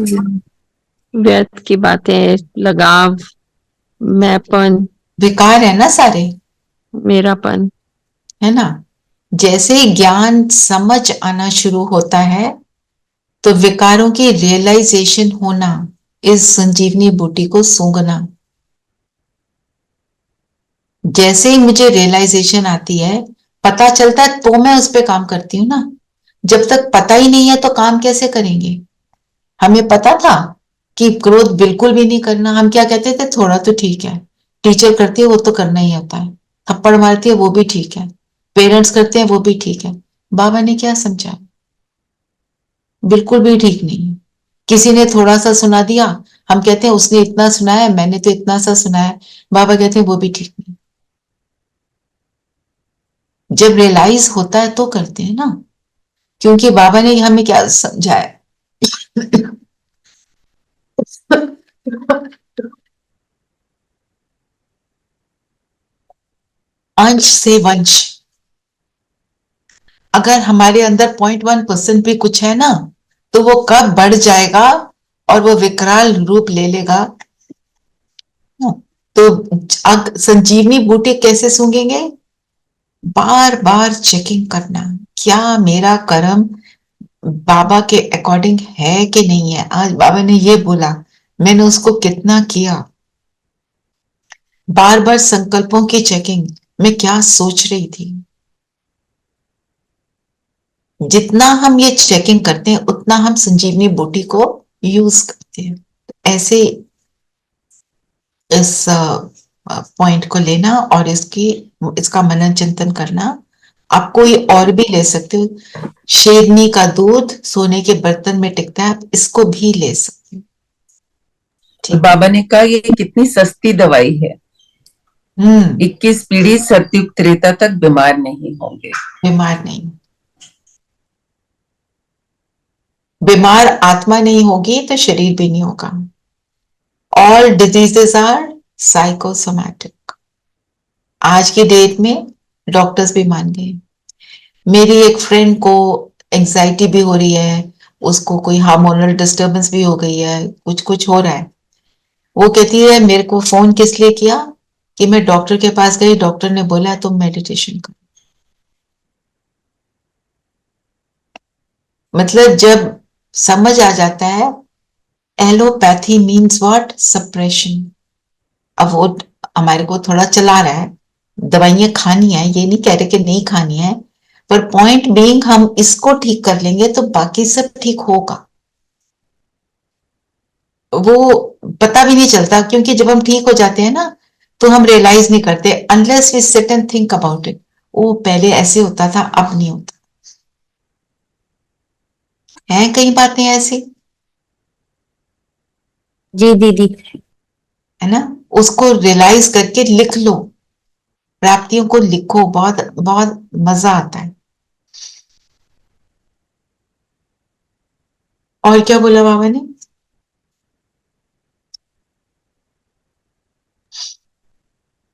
व्यर्थ की बातें, लगाव, मैंपन, विकार है ना सारे, मेरापन। है ना। जैसे ही ज्ञान समझ आना शुरू होता है तो विकारों की रियलाइजेशन होना, इस संजीवनी बूटी को सूंघना। जैसे ही मुझे रियलाइजेशन आती है, पता चलता है, तो मैं उस पर काम करती हूँ ना। जब तक पता ही नहीं है तो काम कैसे करेंगे? हमें पता था कि क्रोध बिल्कुल भी नहीं करना, हम क्या कहते थे, थोड़ा तो ठीक है, टीचर करती है वो तो करना ही होता है, थप्पड़ मारती है वो भी ठीक है, पेरेंट्स करते हैं वो भी ठीक है। बाबा ने क्या समझा? बिल्कुल भी ठीक नहीं है। किसी ने थोड़ा सा सुना दिया, हम कहते हैं उसने इतना सुनाया, मैंने तो इतना सा सुनाया। बाबा कहते हैं वो भी ठीक नहीं। जब रियलाइज होता है तो करते हैं ना, क्योंकि बाबा ने हमें क्या समझाया? अंश से वंश। अगर हमारे अंदर 0.1% भी कुछ है ना, तो वो कब बढ़ जाएगा और वो विकराल रूप ले लेगा। तो संजीवनी बूटी कैसे सूंघेंगे? बार बार चेकिंग करना, क्या मेरा कर्म बाबा के अकॉर्डिंग है कि नहीं है। आज बाबा ने ये बोला, मैंने उसको कितना किया। बार बार संकल्पों की चेकिंग, मैं क्या सोच रही थी। जितना हम ये चेकिंग करते हैं उतना हम संजीवनी बूटी को यूज करते हैं। ऐसे इस पॉइंट को लेना और इसका मनन चिंतन करना। आप कोई और भी ले सकते हो। शेरनी का दूध सोने के बर्तन में टिकता है, आप इसको भी ले सकते हो। तो बाबा ने कहा ये कितनी सस्ती दवाई है। 21 पीढ़ी सतयुग त्रेता तक बीमार नहीं होंगे। बीमार नहीं, बीमार आत्मा नहीं होगी तो शरीर भी नहीं होगा। All diseases are psychosomatic. आज की डेट में डॉक्टर्स भी मान गए। मेरी एक फ्रेंड को एंजाइटी भी हो रही है, उसको कोई हार्मोनल डिस्टरबेंस भी हो गई है, कुछ कुछ हो रहा है। वो कहती है मेरे को फोन किस लिए किया कि मैं डॉक्टर के पास गई, डॉक्टर ने बोला तुम मेडिटेशन करो। मतलब जब समझ आ जाता है, एलोपैथी मीन्स व्हाट? सप्रेशन। अब वो हमारे को थोड़ा चला रहा है, दवाइयां खानी है, ये नहीं कह रहे कि नहीं खानी है, पर पॉइंट बीइंग हम इसको ठीक कर लेंगे तो बाकी सब ठीक होगा। वो पता भी नहीं चलता, क्योंकि जब हम ठीक हो जाते हैं ना तो हम रियलाइज नहीं करते, unless we sit and think about it. वो पहले ऐसे होता था, अब नहीं होता है। कई बातें ऐसी, जी दीदी। है ना। उसको रियलाइज करके लिख लो, प्राप्तियों को लिखो, बहुत बहुत मजा आता है। और क्या बोला बाबा ने?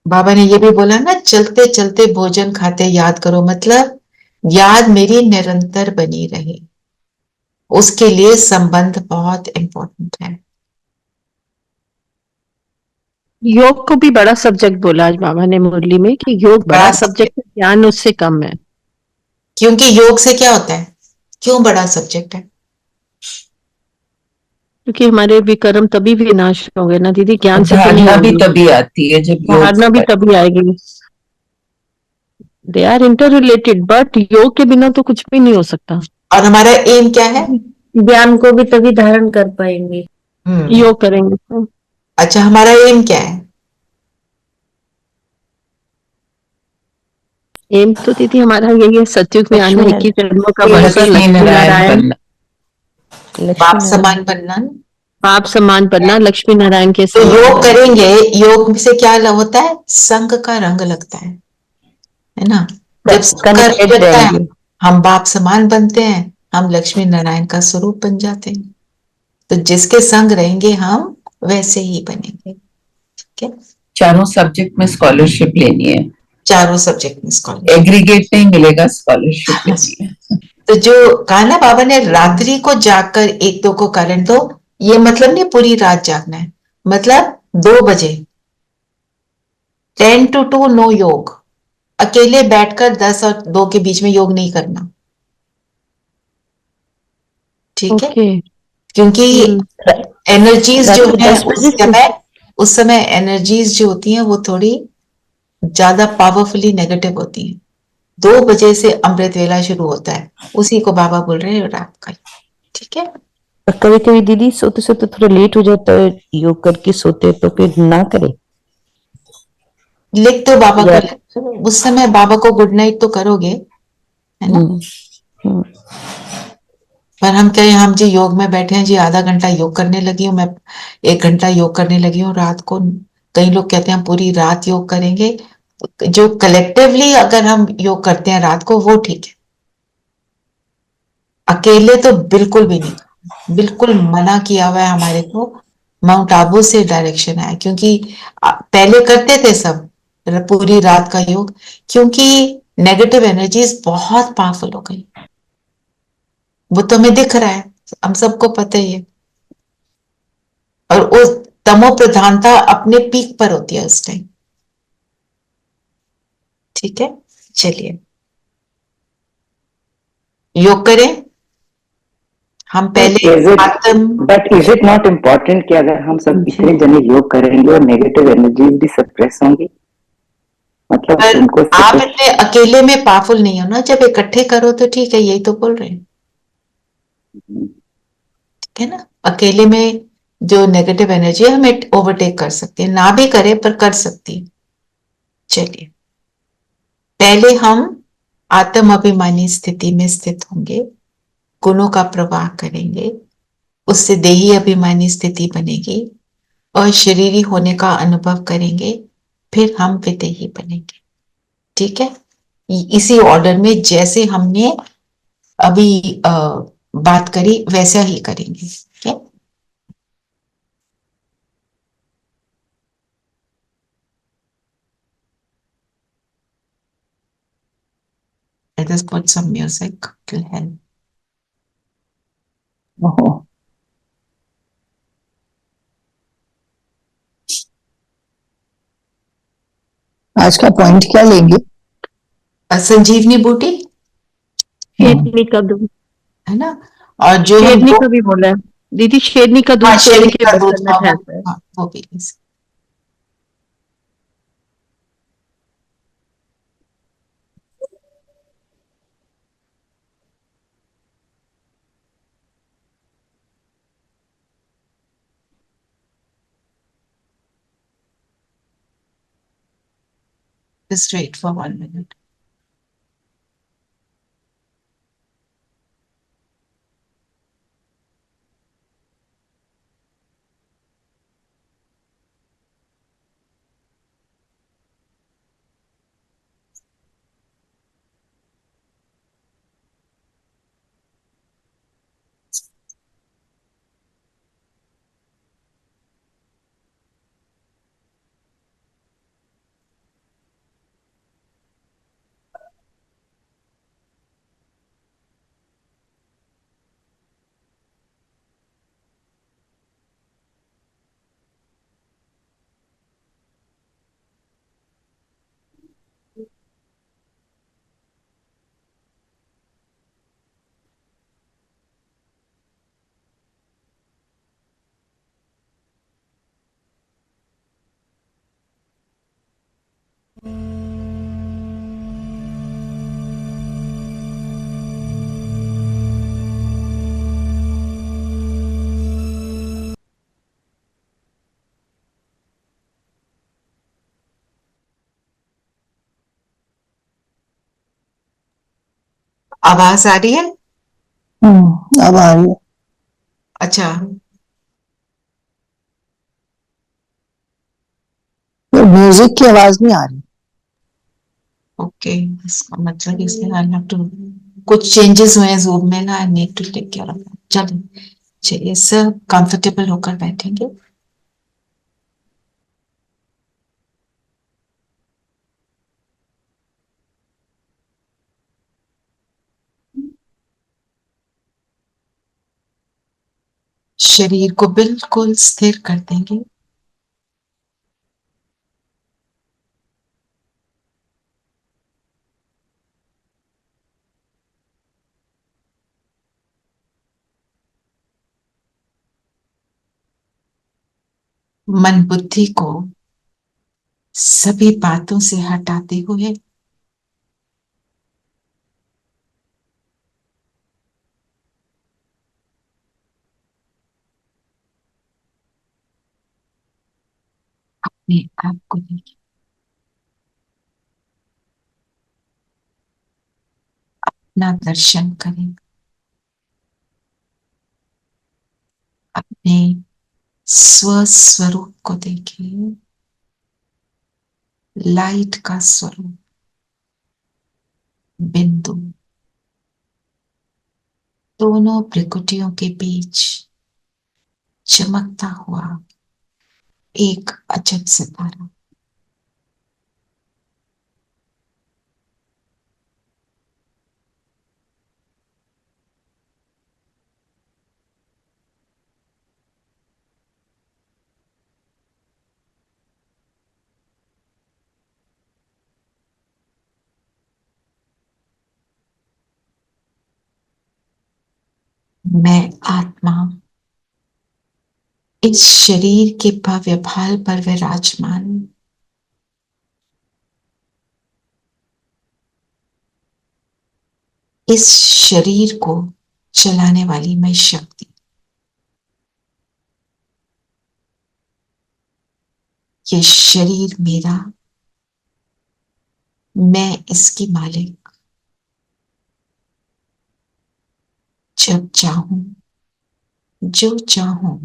बाबा ने ये भी बोला ना, चलते चलते भोजन खाते याद करो। मतलब याद मेरी निरंतर बनी रहे। उसके लिए संबंध बहुत इंपॉर्टेंट है। योग को भी बड़ा सब्जेक्ट बोला आज बाबा ने मुरली में कि योग बड़ा बड़ा सब्जेक्ट है, ज्ञान उससे कम है। क्योंकि योग से क्या होता है, क्यों बड़ा सब्जेक्ट है? क्योंकि हमारे विकर्म तभी विनाश होंगे ना दीदी, ज्ञान से तो नहीं धारणा भी होंगे। तभी आती है जब योग धारणा भी तभी आएगी। They are interrelated, but yoga के बिना तो कुछ भी नहीं हो सकता। और हमारा एम क्या है? ज्ञान को भी तभी धारण कर पाएंगे। योग करेंगे तो। अच्छा, हमारा एम क्या है? एम तो दीदी हमारा यही है, सतयुग में आना, लक्ष्मी 21 जन्मों का नारायण। वर्षा, लक्ष्मी लक्ष्मी नारायण नारायण, बनना। बाप लक्ष्मी समान नारायण। बनना। बाप समान बनना, लक्ष्मी नारायण के तो समान योग बनना। करेंगे, योग से क्या होता है? संघ का रंग लगता है ना? जब संघ का रंग कनेक्टेड लगता है, रहेंगे। हम बाप समान बनते हैं, हम लक्ष्मी नारायण का स्वरूप बन जाते हैं। तो जिसके संग रहेंगे हम वैसे ही बनेंगे। ठीक है, चारों सब्जेक्ट में स्कॉलरशिप लेनी है, चारों सब्जेक्ट में स्कॉलरशिप। एग्रीगेट नहीं मिलेगा, स्कॉलरशिप लेनी है। तो जो कहा ना बाबा ने, रात्रि को जागकर एक दो को कारण दो, ये मतलब नहीं पूरी रात जागना है, मतलब 2 बजे 10 to 2 नो योग। अकेले बैठकर 10 और 2 के बीच में योग नहीं करना। ठीक है, ओके। क्योंकि एनर्जीज जो रात को है 10 बजे से। उस समय एनर्जीज जो होती हैं वो थोड़ी ज्यादा पावरफुली नेगेटिव होती हैं। 2 बजे से अमृत वेला शुरू होता है, उसी को बाबा बोल रहे हैं रात का। ठीक है, और कभी कभी दीदी सोते सोते थोड़ा लेट हो जाता है, योग करके सोते तो फिर ना करे। लिख दो बाबा या को, उस समय बाबा को गुड नाइट तो करोगे, है ना? हम्म। पर हम कहें हम जी योग में बैठे हैं जी, आधा घंटा योग करने लगी हूँ मैं, 1 घंटा योग करने लगी हूँ रात को। कई लोग कहते हैं हम पूरी रात योग करेंगे। जो कलेक्टिवली अगर हम योग करते हैं रात को वो ठीक है, अकेले तो बिल्कुल भी नहीं, बिल्कुल मना किया हुआ है हमारे को। माउंट आबू से डायरेक्शन आया, क्योंकि पहले करते थे सब पूरी रात का योग, क्योंकि नेगेटिव एनर्जीज बहुत पावरफुल हो गई। वो तो हमें दिख रहा है, हम सबको पता ही है। और उस तमो प्रधानता अपने पीक पर होती है उस टाइम। ठीक है, चलिए योग करें। हम पहले आत्म but is it not important कि अगर हम सब इतने जने योग करेंगे और नेगेटिव एनर्जीज भी सप्रेस होंगी, मतलब पर उनको आप suppress- इतने अकेले में पावरफुल नहीं हो ना, जब इकट्ठे करो तो ठीक है, यही तो बोल रहे हैं। ठीक है ना, अकेले में जो नेगेटिव एनर्जी है हमें ओवरटेक कर सकती है, ना भी करे पर कर सकती है। चलिए, पहले हम आत्म अभिमानी स्थिति में स्थित होंगे, गुणों का प्रवाह करेंगे, उससे देही अभिमानी स्थिति बनेगी और शरीरी होने का अनुभव करेंगे, फिर हम विदेही बनेंगे। ठीक है, इसी ऑर्डर में जैसे हमने अभी बात करी वैसा ही करेंगे। ठीक है, let us put some music to help. ओहो, आज का पॉइंट क्या लेंगे? संजीवनी बूटी, शेरनी का दूध, है ना? और जो हम शेरनी का भी बोला है दीदी, शेरनी का दूध सोने शेरनी के का दूध, बर्तन में ठहरता है। वो भी just wait for 1 minute. आवाज आ रही है? अब आ रही है। अच्छा, म्यूजिक की आवाज नहीं आ रही। ओके, इसका मतलब इसमें आई हैव टू, कुछ चेंजेस हुए हैं जूम में ना, I need to take care of. चलिए चलिए, सब कंफर्टेबल होकर बैठेंगे। शरीर को बिल्कुल स्थिर कर देंगे। मन बुद्धि को सभी बातों से हटाते हुए अपने आप को देखिए, अपना दर्शन करें, अपने स्वस्वरूप को देखिए, लाइट का स्वरूप, बिंदु, दोनों भ्रिकुटियों के बीच चमकता हुआ एक अजब सितारा। मैं आत्मा इस शरीर के भव्य भाल पर विराजमान, इस शरीर को चलाने वाली मैं शक्ति, ये शरीर मेरा, मैं इसकी मालिक। जब चाहूं, जो चाहूं,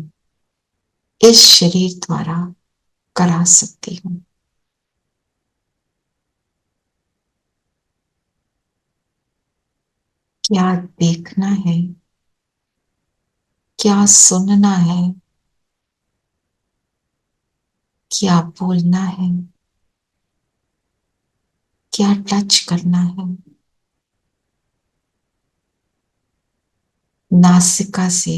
इस शरीर द्वारा करा सकती हूं। क्या देखना है, क्या सुनना है, क्या बोलना है, क्या टच करना है, नासिका से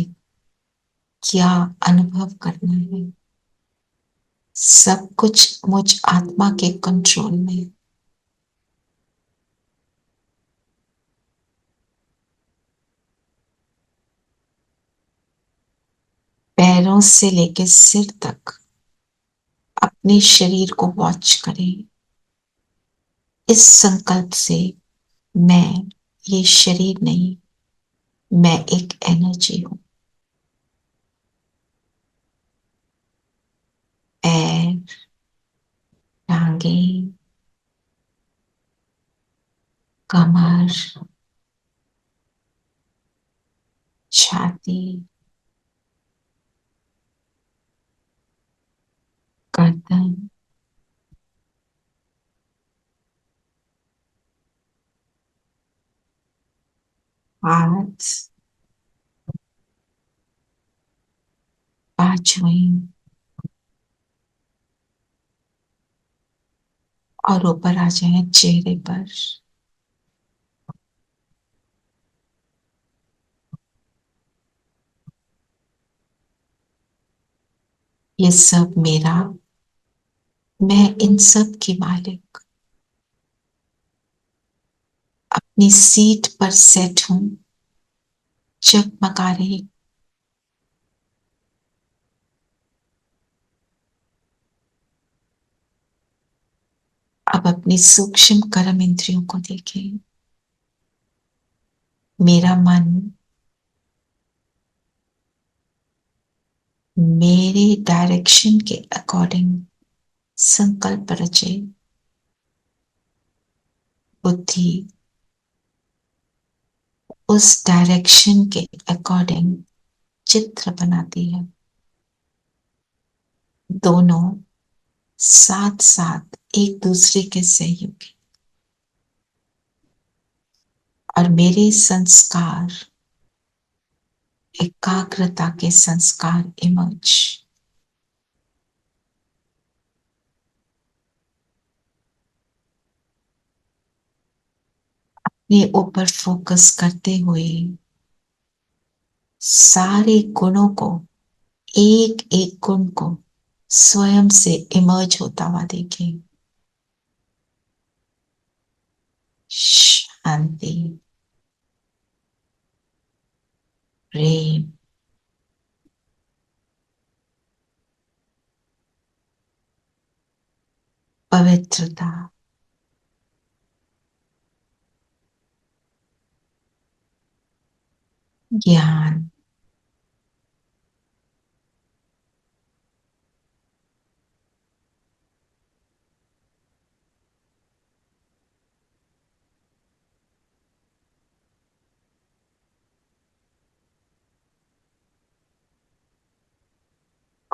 क्या अनुभव करना है, सब कुछ मुझ आत्मा के कंट्रोल में। पैरों से लेकर सिर तक अपने शरीर को वॉच करें, इस संकल्प से, मैं ये शरीर नहीं, मैं एक एनर्जी हूं। पैर, टांगे, कमर, छाती, गर्दन, हाथ, बाजुएं, और ऊपर आ जाए चेहरे पर। ये सब मेरा, मैं इन सब की मालिक, अपनी सीट पर सेट हूं, जगमगा रही। अब अपनी सूक्ष्म कर्म इंद्रियों को देखें। मेरा मन मेरे डायरेक्शन के अकॉर्डिंग संकल्प रचे। बुद्धि उस डायरेक्शन के अकॉर्डिंग चित्र बनाती है। दोनों साथ साथ एक दूसरे के सहयोगी, और मेरे संस्कार एकाग्रता के संस्कार इमर्ज। अपने ऊपर फोकस करते हुए सारे गुणों को, एक एक गुण को स्वयं से इमर्ज होता हुआ देखें। शांति, प्रेम, पवित्रता, ज्ञान,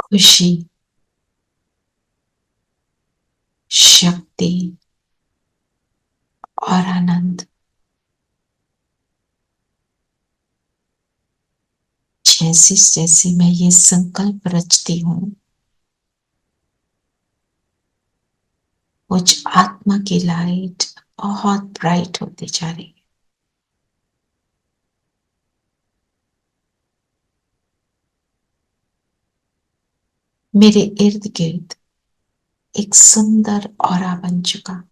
खुशी, शक्ति और आनंद। जैसे जैसे मैं ये संकल्प रचती हूँ, मुझ आत्मा की लाइट बहुत ब्राइट होती जा रही है। मेरे इर्द गिर्द एक सुंदर ऑरा बन चुका।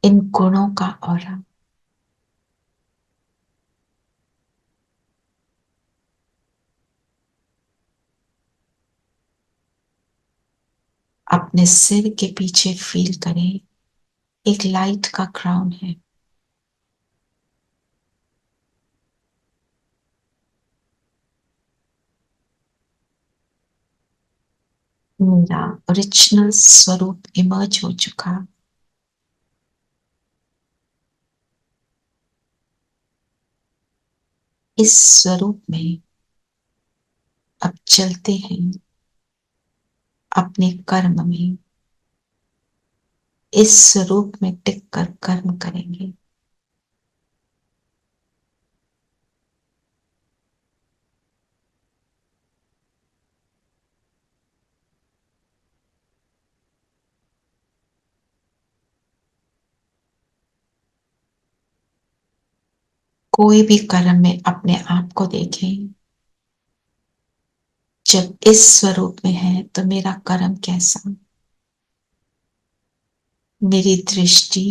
इन गुणों का ऑरा अपने सिर के पीछे फील करें, एक लाइट का क्राउन है। मेरा ओरिजिनल स्वरूप इमर्ज हो चुका। इस स्वरूप में अब चलते हैं, अपने कर्म में इस स्वरूप में टिक कर कर्म करेंगे। कोई भी कर्म में अपने आप को देखें। जब इस स्वरूप में है तो मेरा कर्म कैसा, मेरी दृष्टि,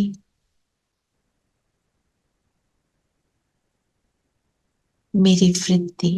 मेरी वृत्ति,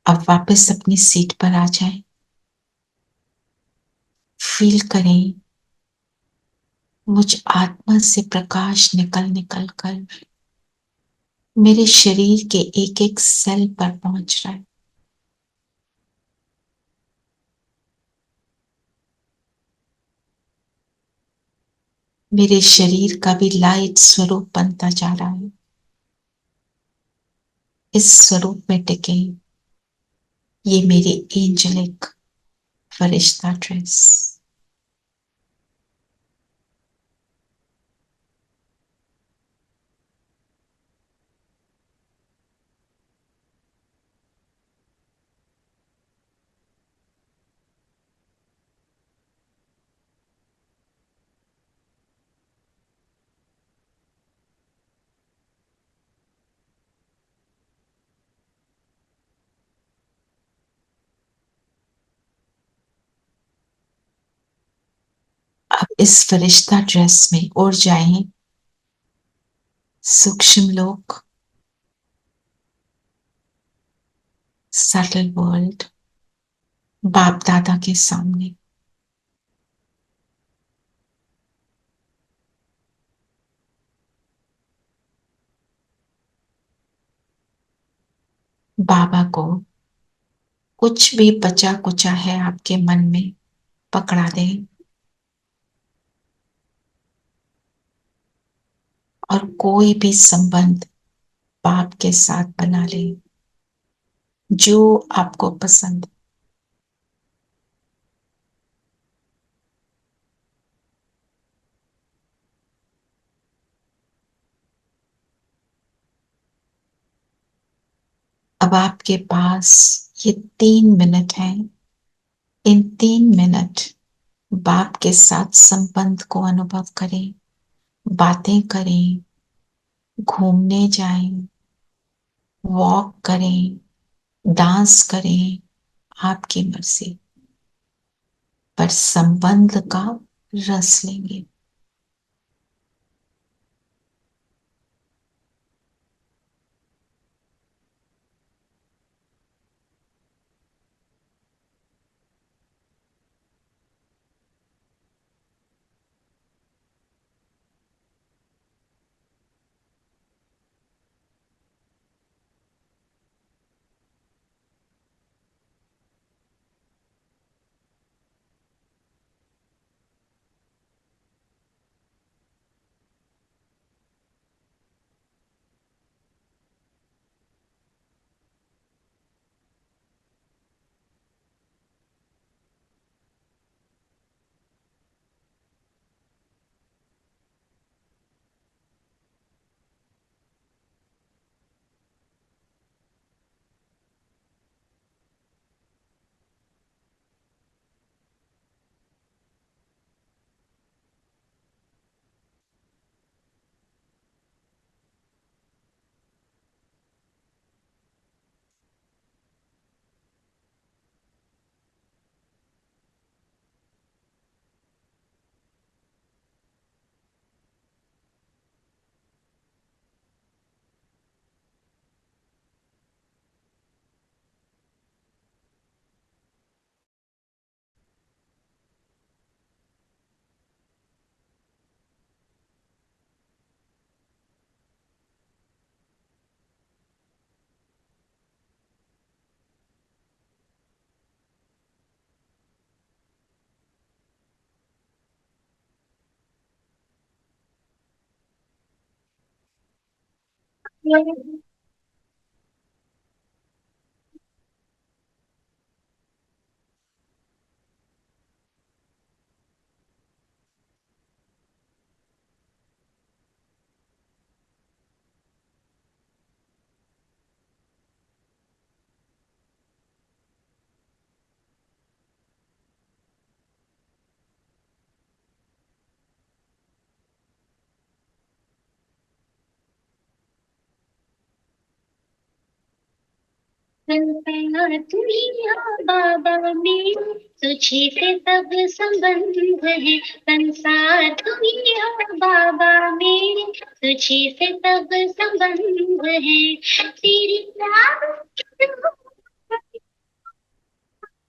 अब वापस अपनी सीट पर आ जाए। फील करें मुझ आत्मा से प्रकाश निकल निकल कर मेरे शरीर के एक एक सेल पर पहुंच रहा है। मेरे शरीर का भी लाइट स्वरूप बनता जा रहा है। इस स्वरूप में टिके ये मेरी एंजेलिक फरिश्ता ड्रेस। इस फरिश्ता ड्रेस में उड़ जाएं सूक्ष्म लोक, सटल वर्ल्ड, बाप दादा के सामने। बाबा को कुछ भी बचा कुचा है आपके मन में पकड़ा दें और कोई भी संबंध बाप के साथ बना लें जो आपको पसंद। अब आपके पास ये 3 मिनट हैं। इन 3 मिनट बाप के साथ संबंध को अनुभव करें, बातें करें, घूमने जाएं, वॉक करें, डांस करें, आपकी मर्जी, पर संबंध का रस लेंगे। दुनिया बाबा में तुझे से सब संबंध है, संसार दुनिया बाबा मेरे तुझे से सब संबंध है। तेरी याद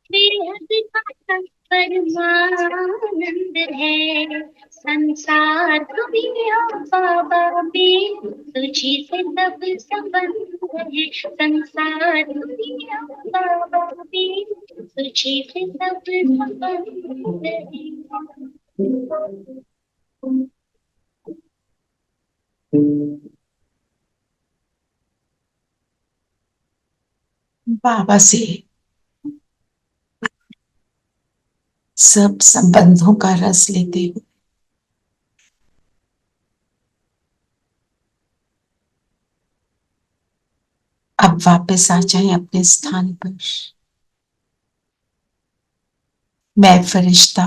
बेहद का परमानंद है, संसार दुनिया बाबा में तुझे से सब संबंध है, संसार दुनिया बाबा में तुझे से सब संबंध है। बाबा से सब संबंधों का रस लेते हुए अब वापस आ जाए अपने स्थान पर। मैं फरिश्ता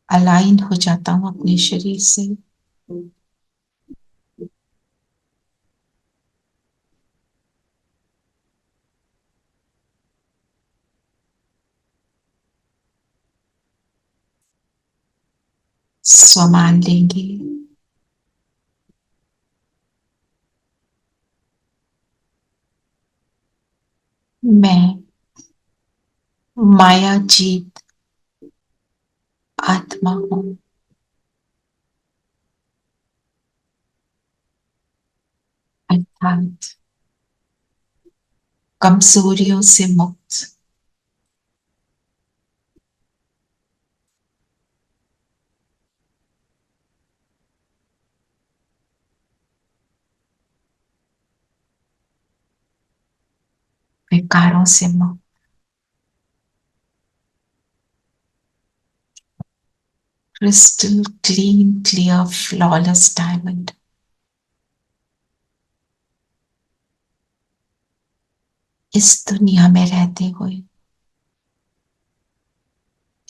अलाइन हो जाता हूं अपने शरीर से। स्वमान लेंगे। मैं माया जीत आत्मा हूं। अर्थात कमजोरियों से मुक्त, विकारों से मुक्त, crystal clean clear flawless diamond. इस दुनिया में रहते हुए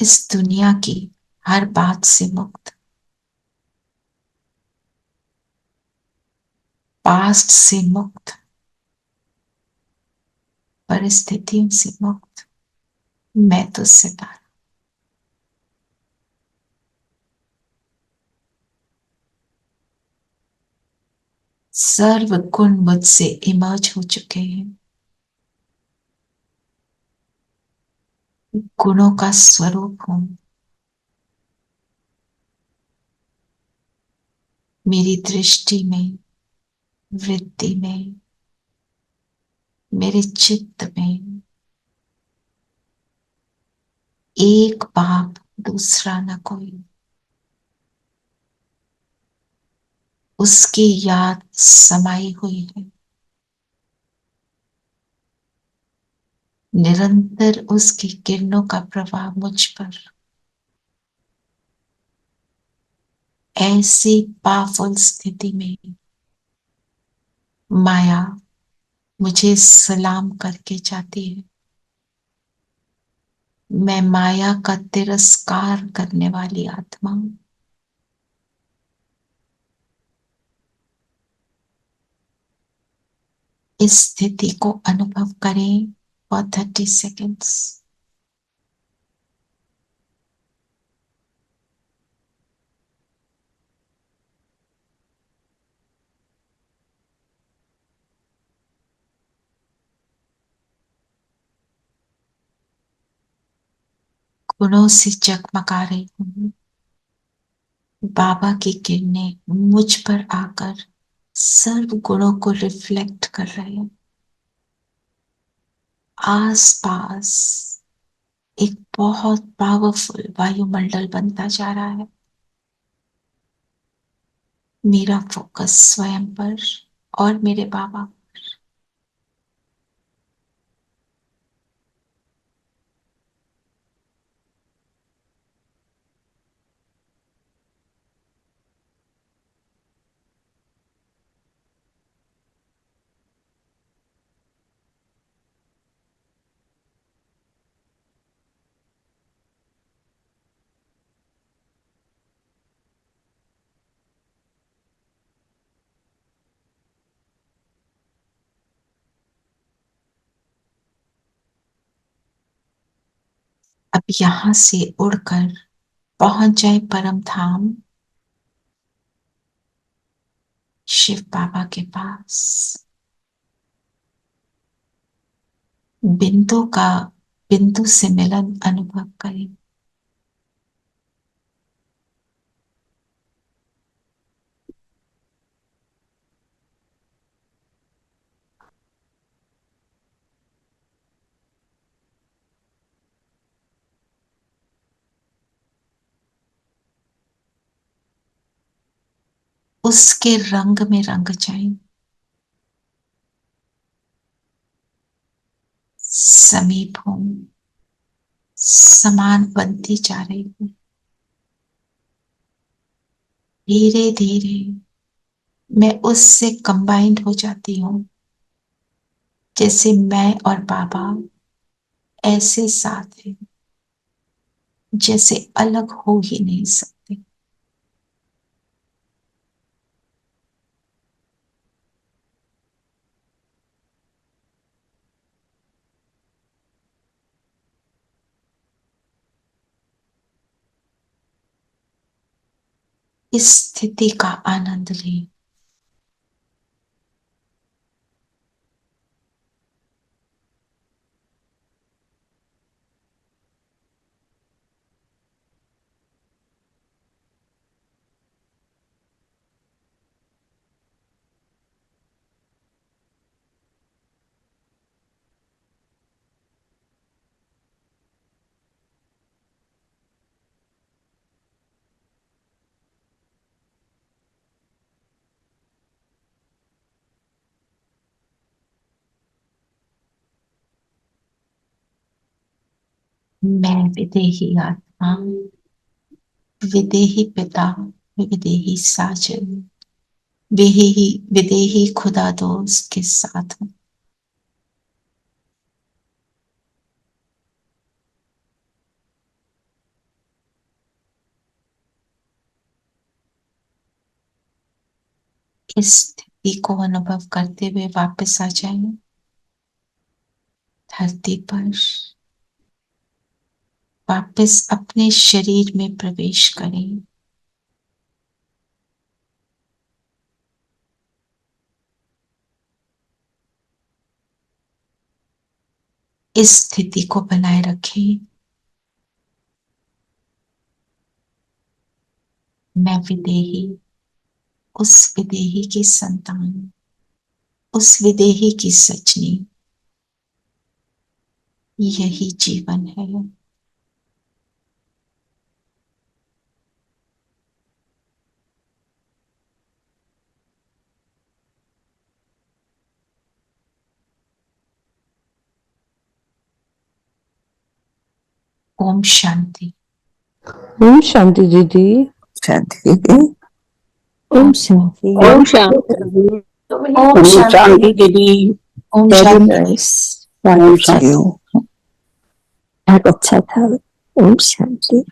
इस दुनिया की हर बात से मुक्त, पास्ट से मुक्त, परिस्थितियों से मुक्त, मैं तो सितारा। सर्व गुण मुझसे इमर्ज हो चुके हैं। गुणों का स्वरूप हूं। मेरी दृष्टि में, वृत्ति में, मेरे चित्त में एक बाप दूसरा न कोई। उसकी याद समाई हुई है। निरंतर उसकी किरणों का प्रभाव मुझ पर। ऐसी पावरफुल स्थिति में माया मुझे सलाम करके जाती है। मैं माया का तिरस्कार करने वाली आत्मा हूं। इस स्थिति को अनुभव करें फॉर 30 सेकेंड्स। गुणों से जगमगा रही हूं। बाबा की किरणें मुझ पर आकर सर्व गुणों को रिफ्लेक्ट कर रहे हैं। आस पास एक बहुत पावरफुल वायुमंडल बनता जा रहा है। मेरा फोकस स्वयं पर और मेरे बाबा। अब यहां से उड़कर पहुंच जाए परम धाम, शिव बाबा के पास। बिंदु का बिंदु से मिलन अनुभव करें। उसके रंग में रंग जाएं। समीप हूं, समान बनती जा रही हूं। धीरे धीरे मैं उससे कंबाइंड हो जाती हूं, जैसे मैं और बाबा ऐसे साथ हैं जैसे अलग हो ही नहीं सकते। इस स्थिति का आनंद लें। मैं विदेही आत्मा, विदेही पिता, विदेही साजन, विदेही खुदा दोस्त के साथ हूं। इस स्थिति को अनुभव करते हुए वापस आ जाएं धरती पर, वापस अपने शरीर में प्रवेश करें। इस स्थिति को बनाए रखें। मैं विदेही, उस विदेही की संतान, उस विदेही की सजनी, यही जीवन है। ओम शांति। ओम शांति दीदी। शांति दीदी। ओम शांति। ओम शांति। ओम शांति दीदी। ओम वेरी शांति। नाइस, ओम शांति। बहुत अच्छा था। ओम शांति।